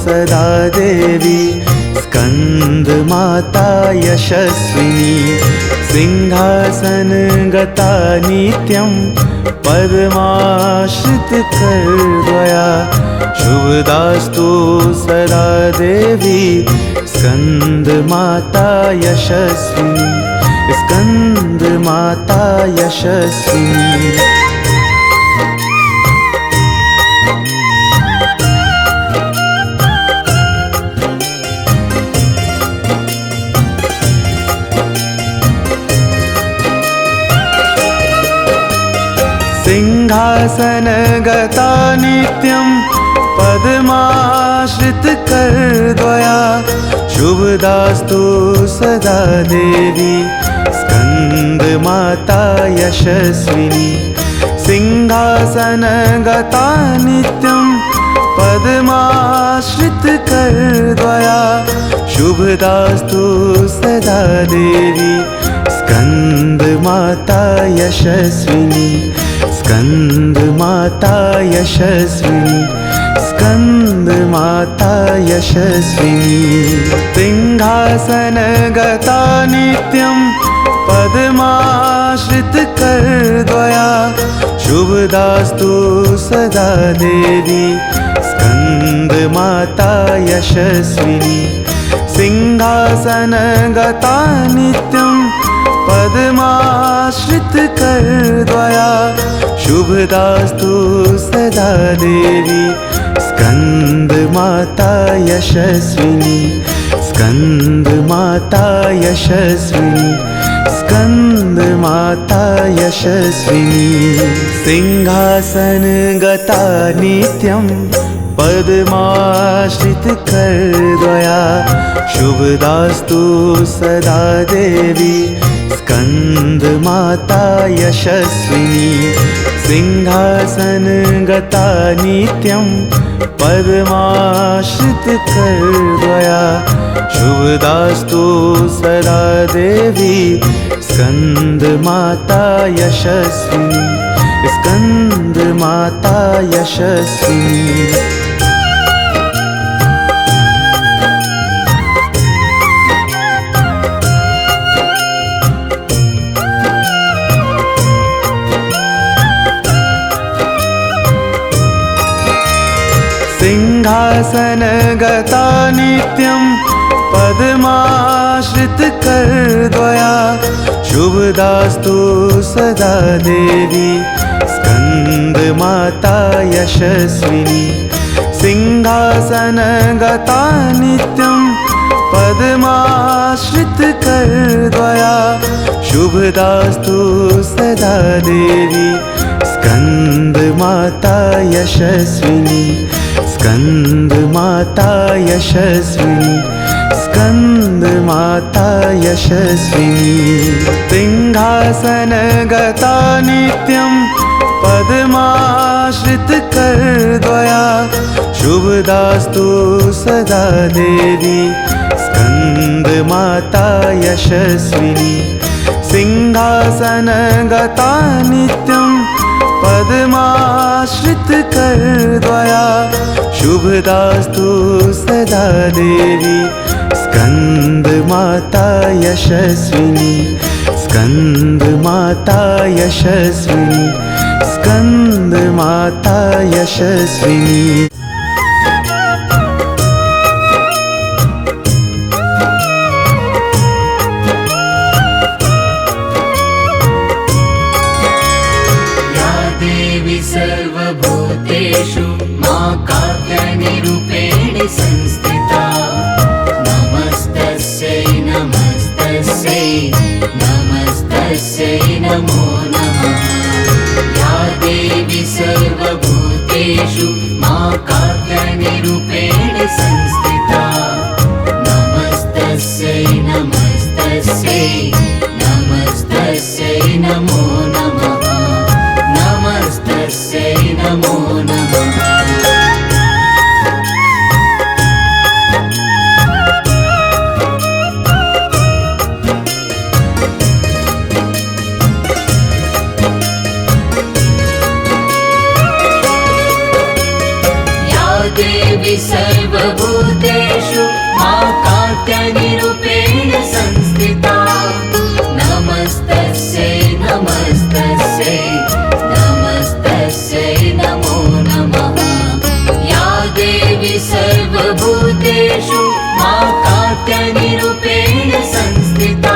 सदा देवी स्कन्दमाता यशस्विनी सिंहासनगता नित्यं पद्माश्रित करद्वया शुभदास्तु सदा देवी स्कन्दमाता यशस्विनी स्कन्दमाता यशस्विनी। सिंहासनगता नित्यं पद्माश्रित करद्वया शुभदास्तु सदा देवी स्कन्दमाता यशस्विनी सिंहासनगता नित्यं पद्माश्रितकरद्वया शुभदास्तु सदा देवी स्कन्दमाता यशस्विनी स्कन्दमाता यशस्विनी स्कन्दमाता यशस्विनी सिंहासनगता नित्यं पद्माश्रितकरद्वया शुभदास्तु सदा देवी स्कन्दमाता यशस्विनी सिंहासनगता नित्यं पद्माश्रितकरद्वया शुभदास्तु सदा देवी स्कन्दमाता यशस्विनी स्कन्दमाता यशस्विनी स्कन्दमाता यशस्विनी सिंहासनगता नित्यं पद्माश्रितकरद्वया शुभदास्तु सदा देवी स्कन्दमाता यशस्विनी सिंहासनगता नित्यं पद्माश्रितकरद्वया शुभदास्तु सदा देवी स्कन्दमाता यशस्विनी स्कन्दमाता यशस्विनी सिंहासनगता नित्यं पद्माश्रितकरद्वया शुभदास्तु सदा देवी स्कन्दमाता यशस्विनी सिंहासनगता नित्यं पद्माश्रितकरद्वया शुभदास्तु सदा देवी स्कन्दमाता यशस्विनी स्कन्दमाता यशस्विनी स्कन्दमाता यशस्विनी सिंहासनगता नित्यं पद्माश्रितकरद्वया शुभदास्तु सदा देवी स्कन्दमाता यशस्विनी सिंहासनगता नित्यं पद्माश्रितकरद्वया शुभदास्तु सदा देवी स्कन्दमाता यशस्विनी स्कन्दमाता यशस्विनी स्कन्दमाता यशस्विनी सर्वभूतेषु मा काव्यनिरूपेण संस्थिता नमस्तस्यै नमस्तस्यै नमस्तस्यै नमो नमः या देवी सर्वभूतेषु मा काव्यनिरूपेण संस्थिता नमस्तस्यै नमस्तस्यै नमस्तस्यै नमो नमः नमस्तस्यै नमो नमः या देवी सर्वभूतेषु मा काव्यनिरूपेण संस्थिता नमस्तस्यै नमस्तस्यै नमस्तस्यै नमो नमः या देवी सर्वभूतेषु मा काव्यनिरूपेण संस्थिता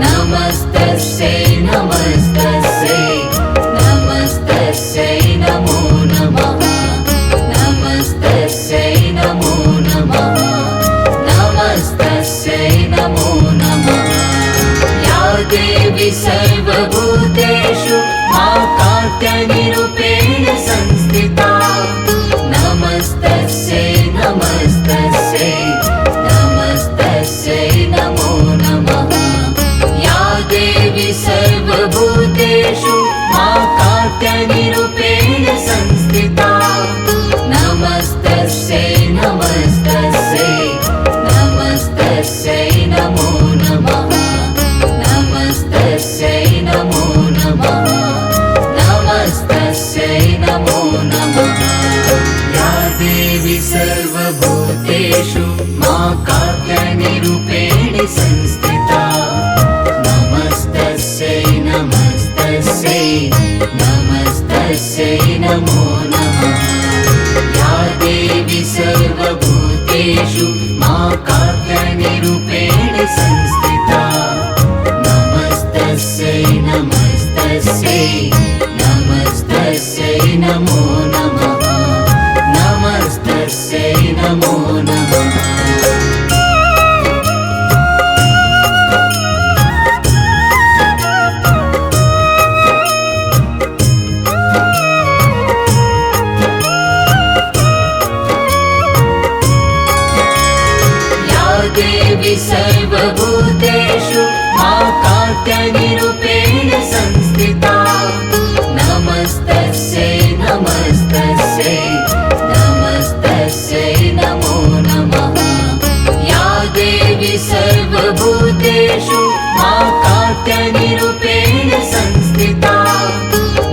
नमस्तस्यै नमस्तस्यै नमस्तस्यै नमो नमः नमस्तस्यै नमो नमः नमस्तस्यै नमो नमः या देवी सर्वभूतेषु मा काव्यनिरूपेण संस्थिता नमस्तस्यै नमस्तस्यै सर्वभूतेषु मा कात्यायनिरूपेण संस्थिता नमस्तस्यै नमस्तस्यै नमस्तस्यै नमो नमः या देवी सर्वभूतेषु मा कात्यायनिरूपेण संस्थिता नमस्तस्यै नमस्तस्यै नमस्तस्यै नमो नमः नमस्तस्यै नमो नमः देवी सर्वभूतेषु मा कात्यायनिरूपेण संस्थिता नमस्तस्यै नमस्तस्यै नमस्तस्यै नमो नमः या देवी सर्वभूतेषु मा कात्यायनिरूपेण संस्थिता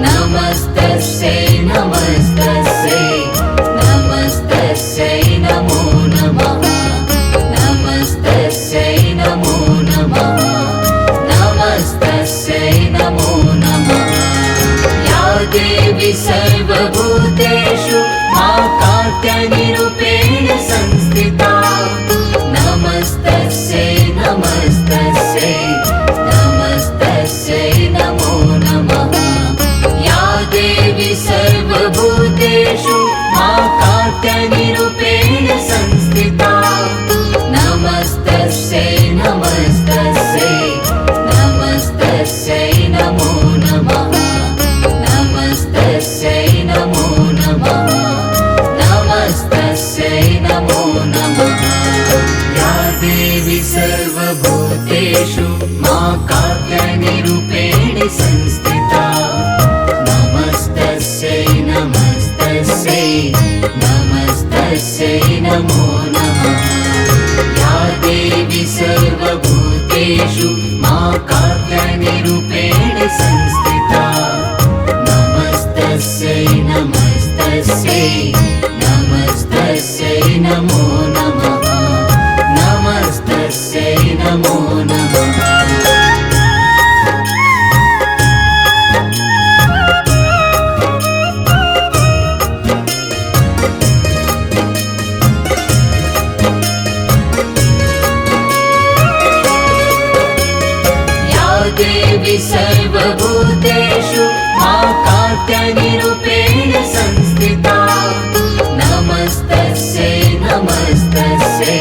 नमस्तस्यै नमस्तस्यै नमस्तस्यै नमो नमः नमस्तस्यै नमो नमः नमस्तस्यै नमो नमः या देवी सर्वभूतेषु मा कात्यायनिरूपेण संस्थिता नमस्तस्यै नमस्तस्यै नमस्तस्यै नमो नमः या देवी सर्वभूतेषु मा कात्यायनिरूपेण संस्थिता नमस्तस्यै नमस्तस्यै नमस्तस्यै नमो नमः नमस्तस्यै नमो नमः नमस्तस्यै नमो नमः या देवी सर्वभूतेषु मा कात्यायनिरूपेण संस्थिता नमस्तस्यै नमस्तस्यै नमस्तस्यै नमो नमः या देवी सर्वभूतेषु मा कात्यायनिरूपेण संस्थिता नमस्तस्यै नमस्तस्यै नमस्तस्यै नमो नमः नमस्तस्यै नमो नमः देवी सर्वभूतेषु मा कात्यायनिरूपेण संस्थिता नमस्तस्यै नमस्तस्यै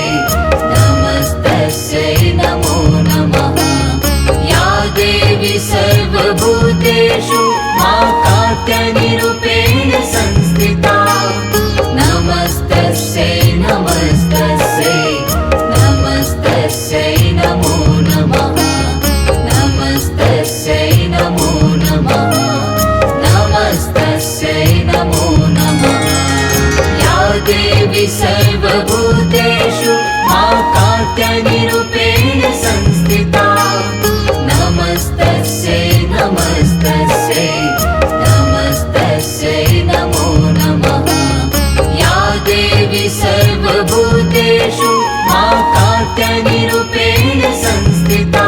नमस्तस्यै नमो नमः या देवी सर्वभूतेषु मा कात्यायनिरूपेण संस्थिता नमस्तस्यै नमस्तस्यै नमस्तस्यै नमो नमः नमस्तस्यै नमो नमः नमस्तस्यै नमो नमः या देवी सर्वभूतेषु मा कात्यायनिरूपेण संस्थिता नमस्तस्यै नमस्तस्यै नमस्तस्यै नमो नमः या देवी सर्वभूतेषु मा कात्यायनिरूपेण संस्थिता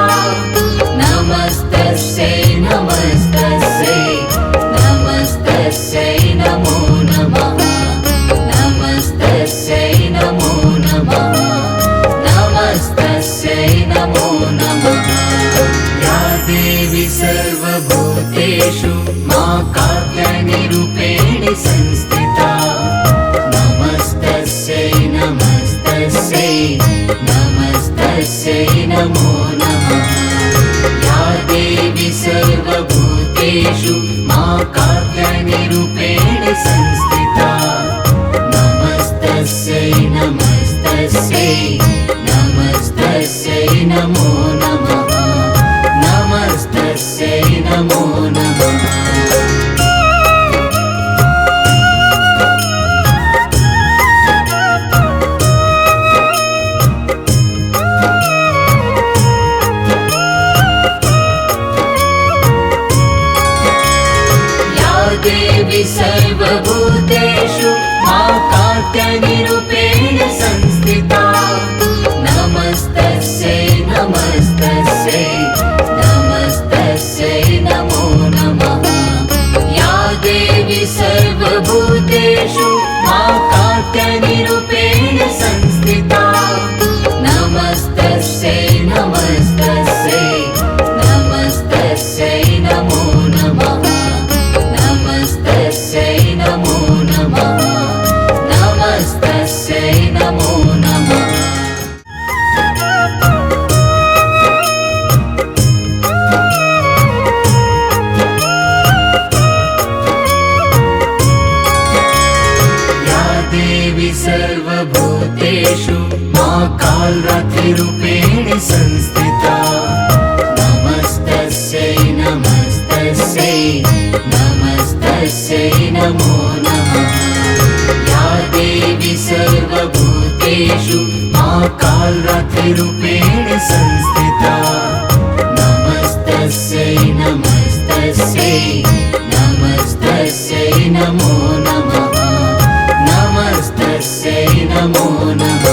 नमस्तस्यै नमस्तस्यै नमस्तस्यै नमो नमः नमस्तस्यै नमो नमः नमस्तस्यै नमो नमः या देवी सर्वभूतेषु मा कात्यायनिरूपेण संस्थिता नमस्तस्यै नमस्तस्यै नमस्तस्यै नमो नमः या देवी सर्वभूतेषु मा कात्यायनिरूपेण संस्थिता नमस्तस्यै नमस्तस्यै नमस्तस्यै नमो नमः नमस्तस्यै नमो नमः देवी सर्वभूतेषु मा कात्यायनिरूपेण संस्थिता कालरात्रिरूपेण संस्थिता नमस्तस्यै नमस्तस्यै नमस्तस्यै नमो नमः या देवी सर्वभूतेषु मा कालरात्रिरूपेण संस्थिता नमस्तस्यै नमस्तस्यै नमस्तस्यै नमो नमः नमस्तस्यै नमो नमः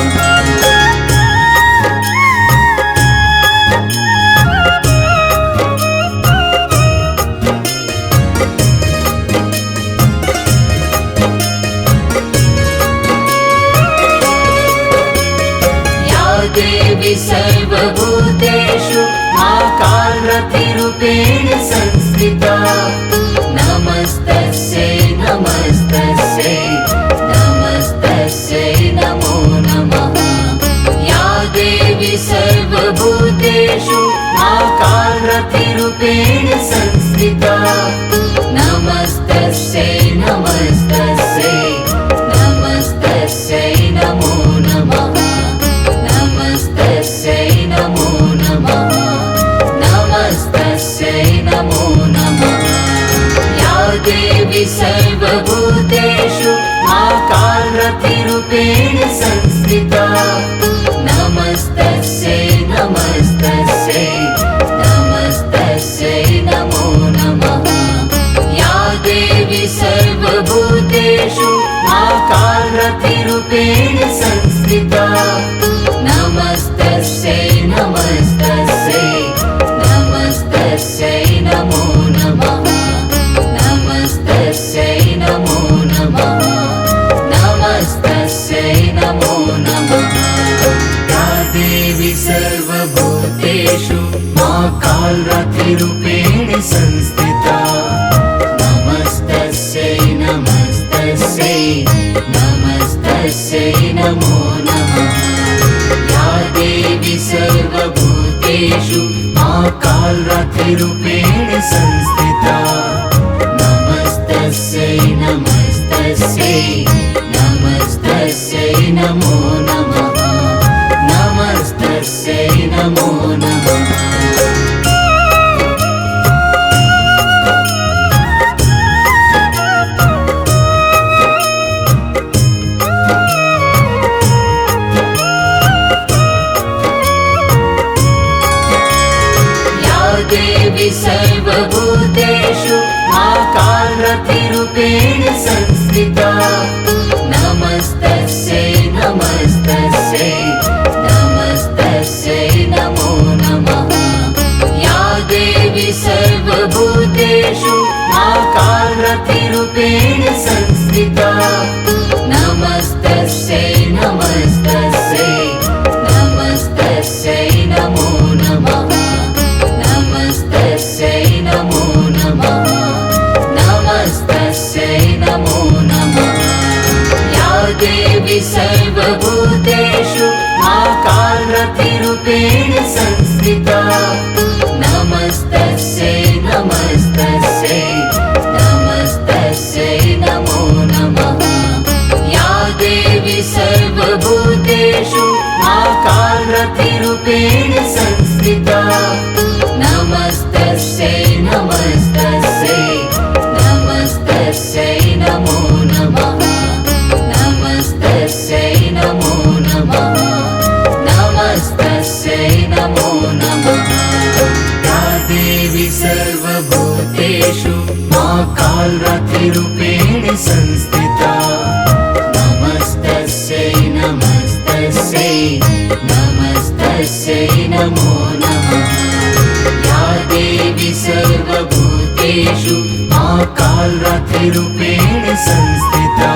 देवी सर्वभूतेषु मा कालरात्रिरूपेण संस्थिता नमस्तस्यै नमस्तस्यै नमस्तस्यै नमो नमः या देवी सर्वभूतेषु मा कालरात्रिरूपेण संस्थिता नमस्तस्यै नमस्तस्यै नमस्तस्यै नमो नमः नमस्तस्यै नमो नमः नमस्तस्यै नमो नमः या देवी सर्वभूतेषु मा कालरात्रिरूपेण संस्थिता नमस्तस्यै नमस्तस्यै नमस्तस्यै नमो नमः या देवी सर्वभूतेषु मा कालरात्रिरूपेण संस्थिता नमस्तस्यै नमस्तस्यै नमस्तस्यै नमो नमः नमस्तस्यै नमो नमः नमस्तस्यै नमो नमः या देवी सर्वभूतेषु मा कालरात्रिरूपेण संस्थिता नमस्तस्यै नमस्तस्यै नमस्तस्यै नमो नमः या देवी सर्वभूतेषु मा कालरात्रिरूपेण संस्थिता नमस्तस्यै नमस्तस्यै नमस्तस्यै नमो नमः नमस्तस्यै नमो नमः देवी सर्वभूतेषु मा कालरात्रिरूपेण संस्थिता नमस्तस्यै नमस्तस्यै नमस्तस्यै नमो नमः या देवी सर्वभूतेषु मा कालरात्रिरूपेण संस्थिता नमस्तस्यै नमस्तस्यै नमस्तस्यै नमो नमः नमस्तस्यै नमो नमः नमस्तस्यै नमो नमः या देवी सर्वभूतेषु मा कालरात्रिरूपेण संस्थिता नमस्तस्यै नमस्तस्यै नमस्तस्यै नमो नमः या देवी सर्वभूतेषु मा कालरात्रिरूपेण संस्थिता नमस्तस्यै नमस्तस्यै नमस्तस्यै नमो नमः नमस्तस्यै नमो नमः नमस्तस्यै नमो नमः या देवी सर्वभूतेषु मा कालरात्रिरूपेण संस्थिता नमस्तस्यै नमस्तस्यै नमस्तस्यै नमो नमः या देवी सर्वभूतेषु मा कालरात्रिरूपेण संस्थिता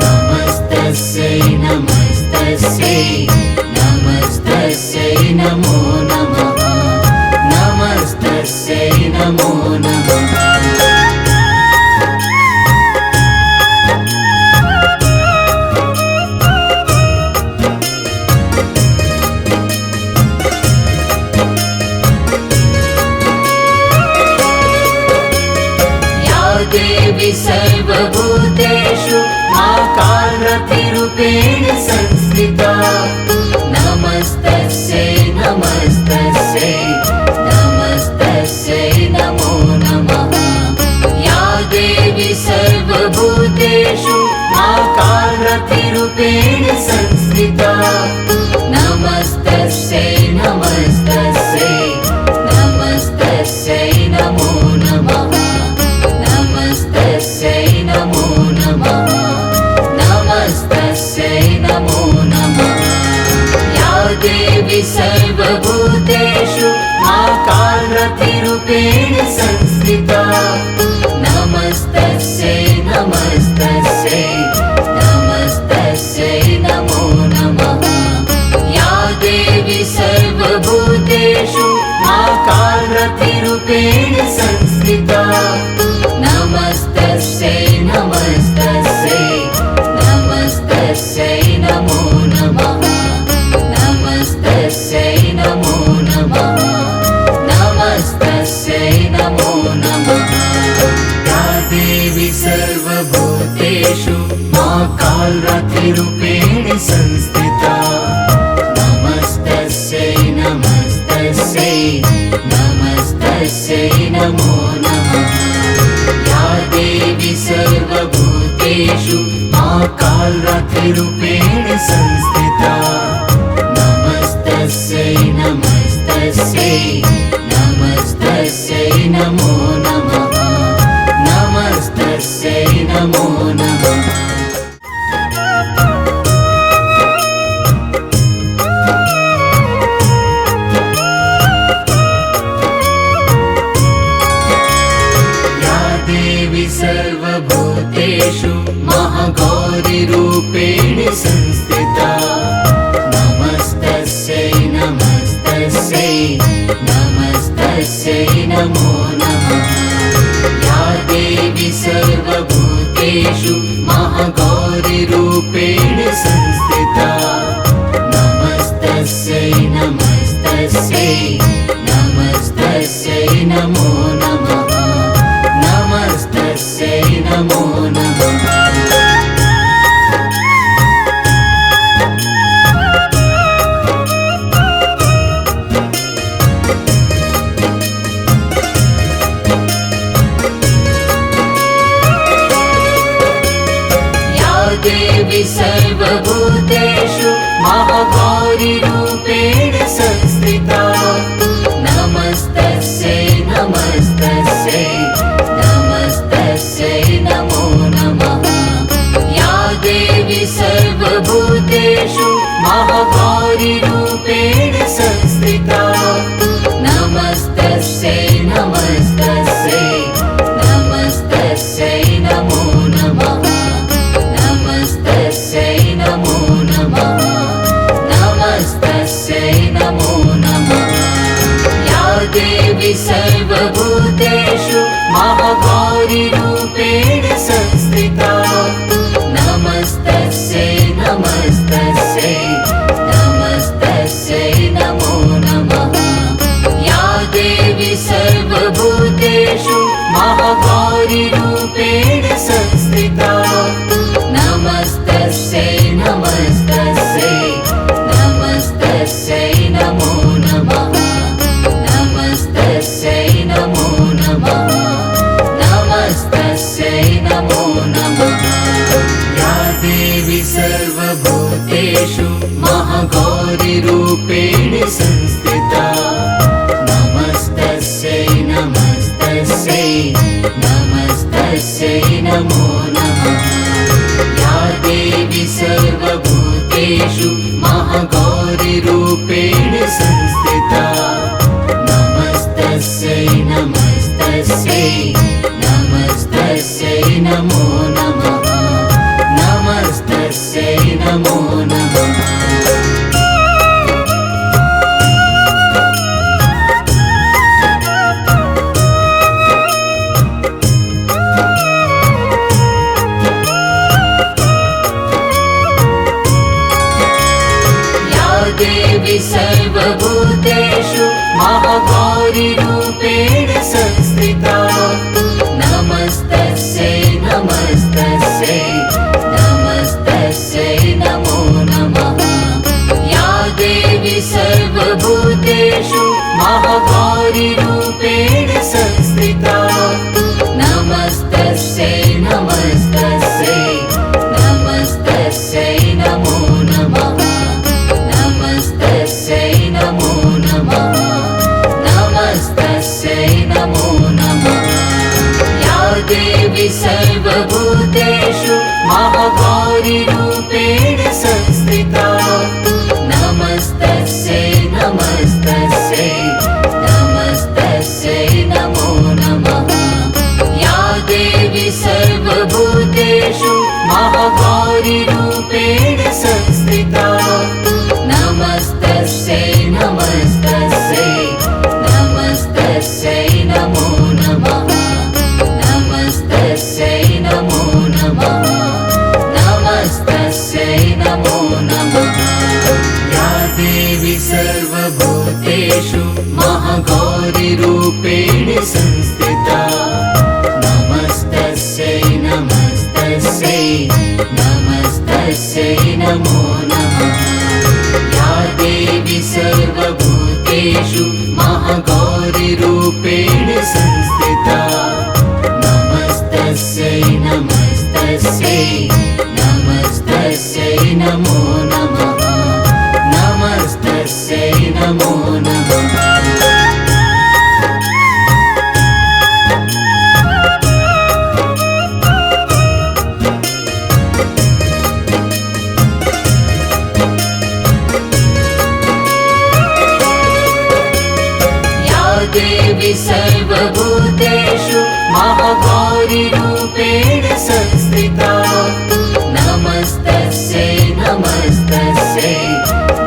नमस्तस्यै नमस्तस्यै नमस्तस्यै नमो नमः नमस्तस्यै नमो नमः देवी सर्वभूतेषु मा कालरात्रिरूपेण संस्थिता नमस्तस्यै नमस्तस्यै नमस्तस्यै नमो नमः या देवी सर्वभूतेषु आकारतिरूपेण संस्थिता नमस्तस्यै नमस्तस्यै नमस्तस्यै नमो नमः नमस्तस्यै नमो नमः नमस्तस्यै नमो नमः या देवी सर्वभूतेषु आकारतिरूपेण संस्थिता नमस्तस्यै नमस्तस्यै नमस्तस्यै नमो नमः या देवी सर्वभूतेषु आकारतिरूपेण संस्थिता नमस्तस्यै नमस्तस्यै नमस्तस्यै नमो नमः नमस्तस्यै नमो नमः नमस्तस्यै नमो नमः या देवी सर्वभूतेषु आकारतिरूपेण संस्थिता नमस्तस्यै नमस्तस्यै नमस्तस्यै नमो नमः या देवी सर्वभूतेषु आकारतिरूपेण संस्थिता नमस्तस्यै नमस्तस्यै नमस्तस्यै नमो नमः नमस्तस्यै नमो नमः सर्वभूतेषु महागौरीरूपेण संस्थिता नमस्तस्यै नमस्तस्यै नमस्तस्यै नमो नमः या देवी सर्वभूतेषु महागौरीरूपेण संस्थिता नमस्तस्यै नमस्तस्यै नमस्तस्यै नमो नमः नमस्तस्यै नमो नमः या देवी सर्वभूतेषु महागौरीरूपेण संस्थिता नमस्तस्यै नमस्तस्यै नमस्तस्यै नमो नमः या देवी सर्वभूतेषु महागौरीरूपेण संस्थिता नमस्तस्यै नमस्तस्यै नमस्तस्यै नमो नमः नमस्तस्यै नमो नमः नमस्तस्यै नमो नमः या देवी सर्वभूतेषु महागौरीरूपेण संस्थिता नमस्तस्यै नमस्तस्यै नमस्तस्यै नमो नमः या देवी सर्वभूतेषु महागौरीरूपेण संस्थिता नमस्तस्यै नमस्तस्यै नमस्तस्यै नमो नमः नमस्तस्यै नमो नमः नमस्तस्यै नमो नमः या देवी सर्वभूतेषु महागौरीरूपेण संस्थिता नमस्तस्यै नमस्तस्यै नमस्तस्यै नमो नमः या देवी सर्वभूतेषु महागौरीरूपेण संस्थिता नमस्तस्यै नमस्तस्यै नमस्तस्यै नमो नमः नमस्तस्यै नमो नमः देवी सर्वभूतेषु महागौरीरूपेण संस्थिता नमस्तस्यै नमस्तस्यै नमस्तस्यै नमो नमः या देवी देवी सर्वभूतेषु महागौरीरूपेण संस्थिता नमस्तस्यै नमस्तस्यै नमस्तस्यै नमो नमः या देवी सर्वभूतेषु महागौरीरूपेण संस्थिता नमस्तस्यै नमस्तस्यै नमस्तस्यै नमो नमः नमस्तस्यै नमो नमः देवी सर्वभूतेषु महागौरीरूपेण संस्थिता नमस्तस्यै नमस्तस्यै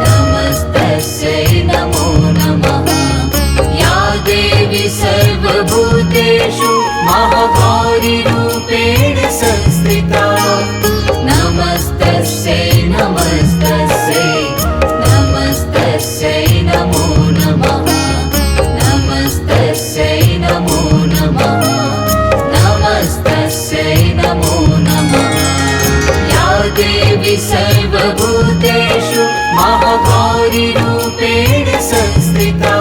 नमस्तस्यै नमो नमः या देवी सर्वभूतेषु महागौरीरूपेण संस्थिता नमस्तस्यै नमस्तस्यै नमस्तस्यै नमो नमः नमस्तस्यै नमो नमः नमस्तस्यै नमो नमः या देवी सर्वभूतेषु महागौरीरूपेण संस्थिता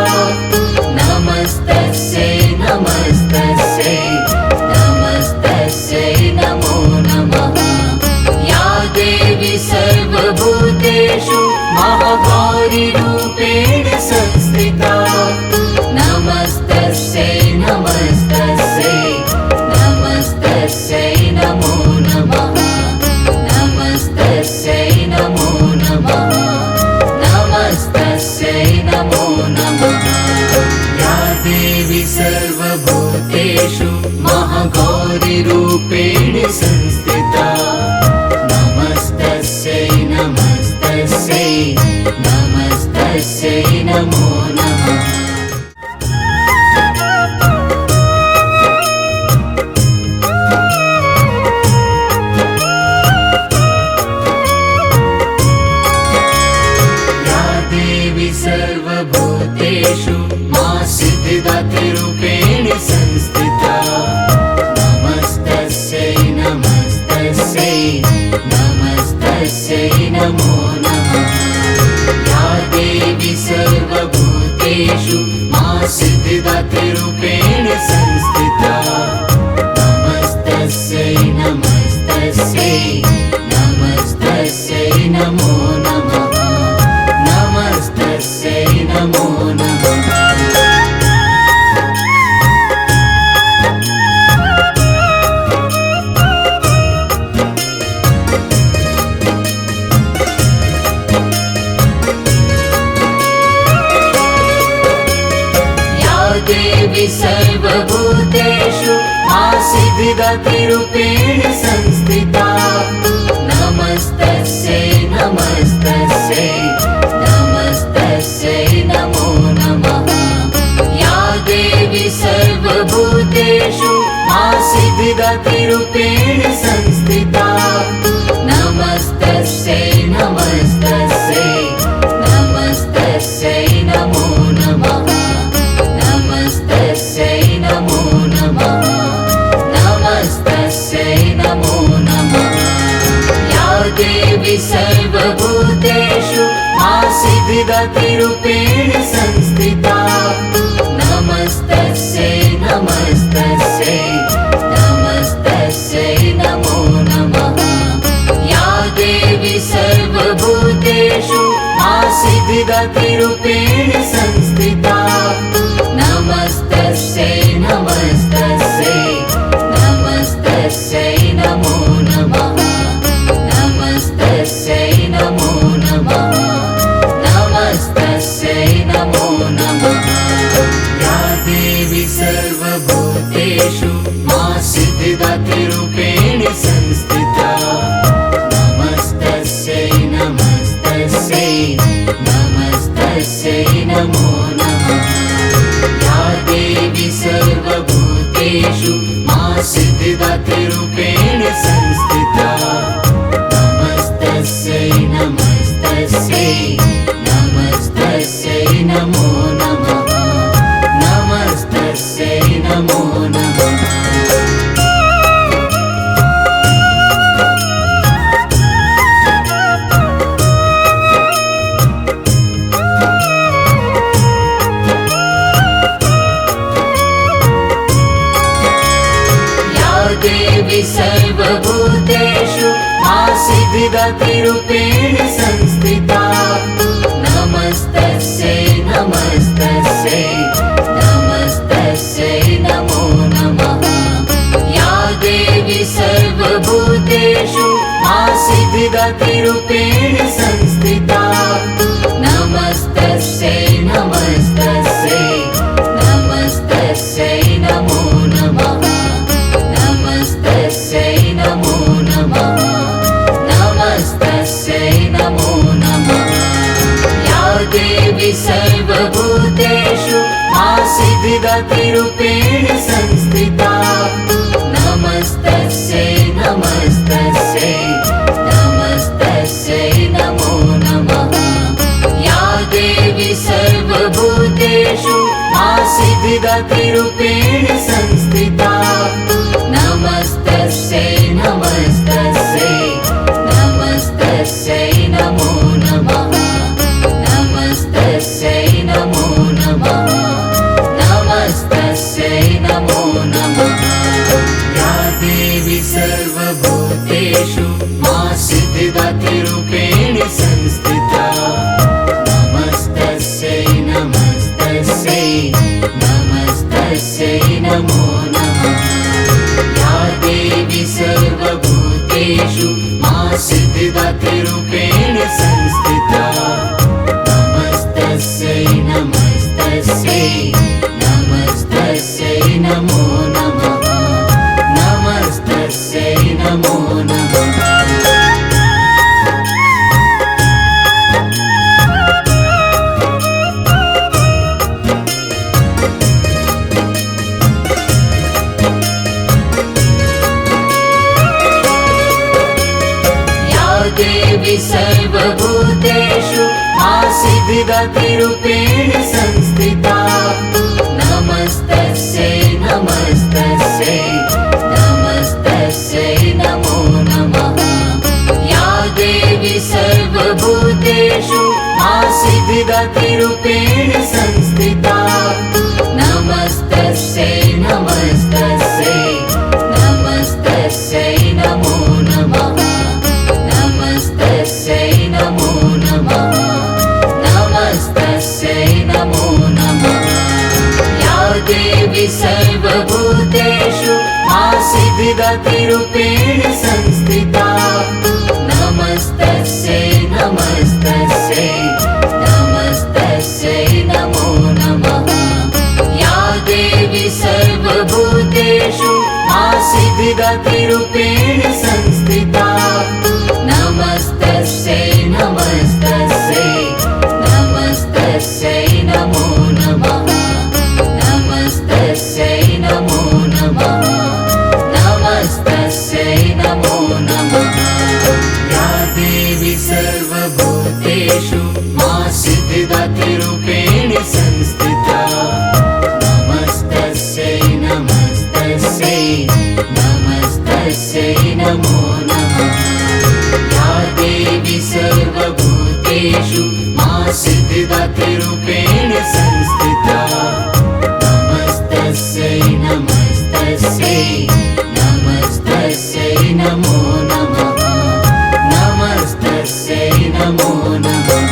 नमस्तस्यै नमस्तस्यै नमस्तस्यै नमो नमः या देवी सर्वभूतेषु महागौरीरूपेण संस्थिता नमस्तस्यै नमस्तस्यै नमस्तस्यै नमो नमः नमस्तस्यै नमो नमः नमस्तस्यै नमो नमः या देवी सर्वभूतेषु महागौरीरूपेण संस्थिता नमस्तस्यै नमस्तस्यै नमस्तस्यै नमो नमः सर्वभूतेषु मा सिद्धिदात्रीरूपेण संस्थिता नमस्तस्यै नमस्तस्यै नमस्तस्यै नमो नमः या देवी सर्वभूतेषु मा सिद्धिदात्रीरूपेण संस्थिता नमस्तस्यै नमस्तस्यै नमस्तस्यै नमो नमः नमस्तस्यै नमो नमः या देवी सर्वभूतेषु मा सिद्धिदात्रीरूपेण संस्थिता नमस्तस्यै नमस्तस्यै नमस्तस्यै नमो नमः या देवी सर्वभूतेषु मा सिद्धिदात्रीरूपेण संस्थिता नमस्तस्यै नमस्तस्यै नमस्तस्यै नमो नमः नमस्तस्यै नमो नमः नमस्तस्यै नमो नमः या देवी सर्वभूतेषु मा सिद्धिदात्रीरूपेण संस्थिता नमस्तस्यै नमस्तस्यै नमस्तस्यै नमो नमः या देवी सर्वभूतेषु मा सिद्धिदात्रीरूपेण संस्थिता नमस्तस्यै नमस्तस्यै नमस्तस्यै नमो नमः नमस्तस्यै नमो नमः नमस्तस्यै नमो नमः या देवी सर्वभूतेषु मा सिद्धिदात्रीरूपेण संस्थिता नमस्तस्यै नमस्तस्यै नमस्तस्यै नमो नमः या देवी सर्वभूतेषु मा सिद्धिदात्रीरूपेण संस्थिता नमस्तस्यै नमस्तस्यै नमस्तस्यै रूपेण संस्थिता नमस्तस्यै नमस्तस्यै नमस्तस्यै नमो नमः या देवी सर्वभूतेषु सिद्धिदात्री रूपेण संस्थिता नमस्तस्यै नमस्तस्यै नमस्तस्यै नमो नमः नमस्तस्यै नमो नमः नमस्तस्यै नमो नमः या देवी सर्वभूतेषु सिद्धिदात्री रूपेण संस्थिता नमस्तस्यै नमस्तस्यै नमस्तस्यै नमो नमः या देवी सर्वभूतेषु सिद्धिदात्री रूपेण संस्थिता नमस्तस्यै नमस्तस्यै नमस्तस्यै नमो नमः नमस्तस्यै नमो नमः नमस्तस्यै नमो नमः या देवी सर्वभूतेषु सिद्धिदात्री रूपेण संस्थिता नमस्तस्यै नमस्तस्यै नमस्तस्यै नमो नमः या देवी सर्वभूतेषु सिद्धिदात्री रूपेण संस्थिता नमस्तस्यै नमस्तस्यै नमस्तस्यै नमो नमः नमस्तस्यै नमो नमः देवी सर्वभूतेषु सिद्धिदात्री रूपेण संस्थिता नमस्तस्यै नमस्तस्यै नमस्तस्यै नमो नमः या देवी सर्वभूतेषु सिद्धिदात्री रूपेण संस्थिता नमस्तस्यै नमस्तस्यै नमस्तस्यै नमो नमः नमस्तस्यै नमो नमः नमस्तस्यै नमो नमः या देवी सर्वभूतेषु सिद्धिदात्री रूपेण संस्थिता नमस्तस्यै नमस्तस्यै नमस्तस्यै नमो नमः या देवी सर्वभूतेषु सिद्धिदात्री रूपेण संस्थिता नमस्तस्यै नमस्तस्यै नमस्तस्यै नमो नमः नमस्तस्यै नमो नमः नमस्तस्यै नमो नमः या देवी सर्वभूतेषु सिद्धिदात्री रूपेण संस्थिता नमस्तस्यै नमस्तस्यै नमस्तस्यै नमो नमः या देवी सर्वभूतेषु सिद्धिदात्री रूपेण संस्थिता नमस्तस्यै नमस्तस्यै नमस्तस्यै नमो नमः नमस्तस्यै नमो नमः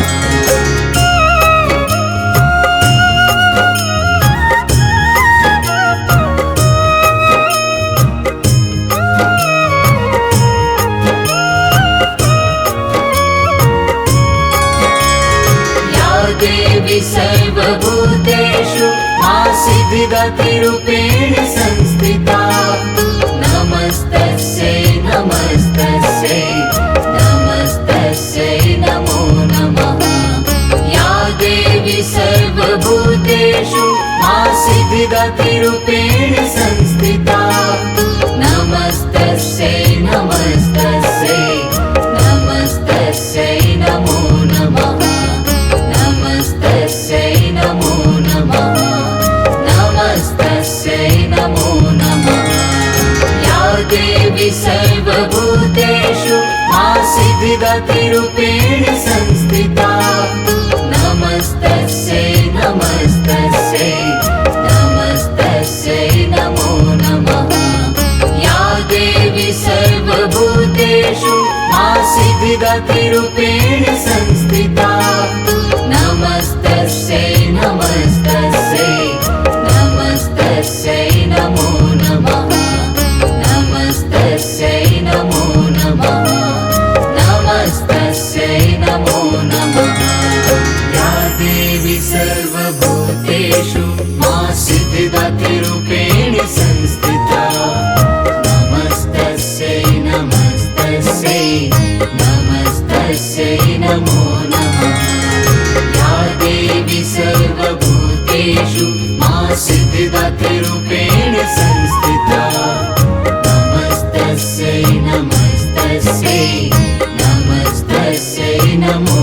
देवी सर्वभूतेषु सिद्धिदात्री रूपेण संस्थिता नमस्तस्यै नमस्तस्यै नमस्तस्यै नमो नमः या देवी सर्वभूतेषु सिद्धिदात्री रूपेण संस्थिता नमस्तस्यै नमस्तस्यै नमस्तस्यै नमो नमः नमस्तस्यै नमो नमः नमस्तस्यै नमो नमः या देवी सर्वभूतेषु सिद्धिदात्री रूपेण संस्थिता नमस्तस्यै नमस्तस्यै नमस्तस्यै नमो नमः या देवी सर्वभूतेषु सिद्धिदात्री रूपेण सिद्धिरूपेण संस्थिता नमस्तस्यै नमस्तस्यै नमस्तस्यै नमो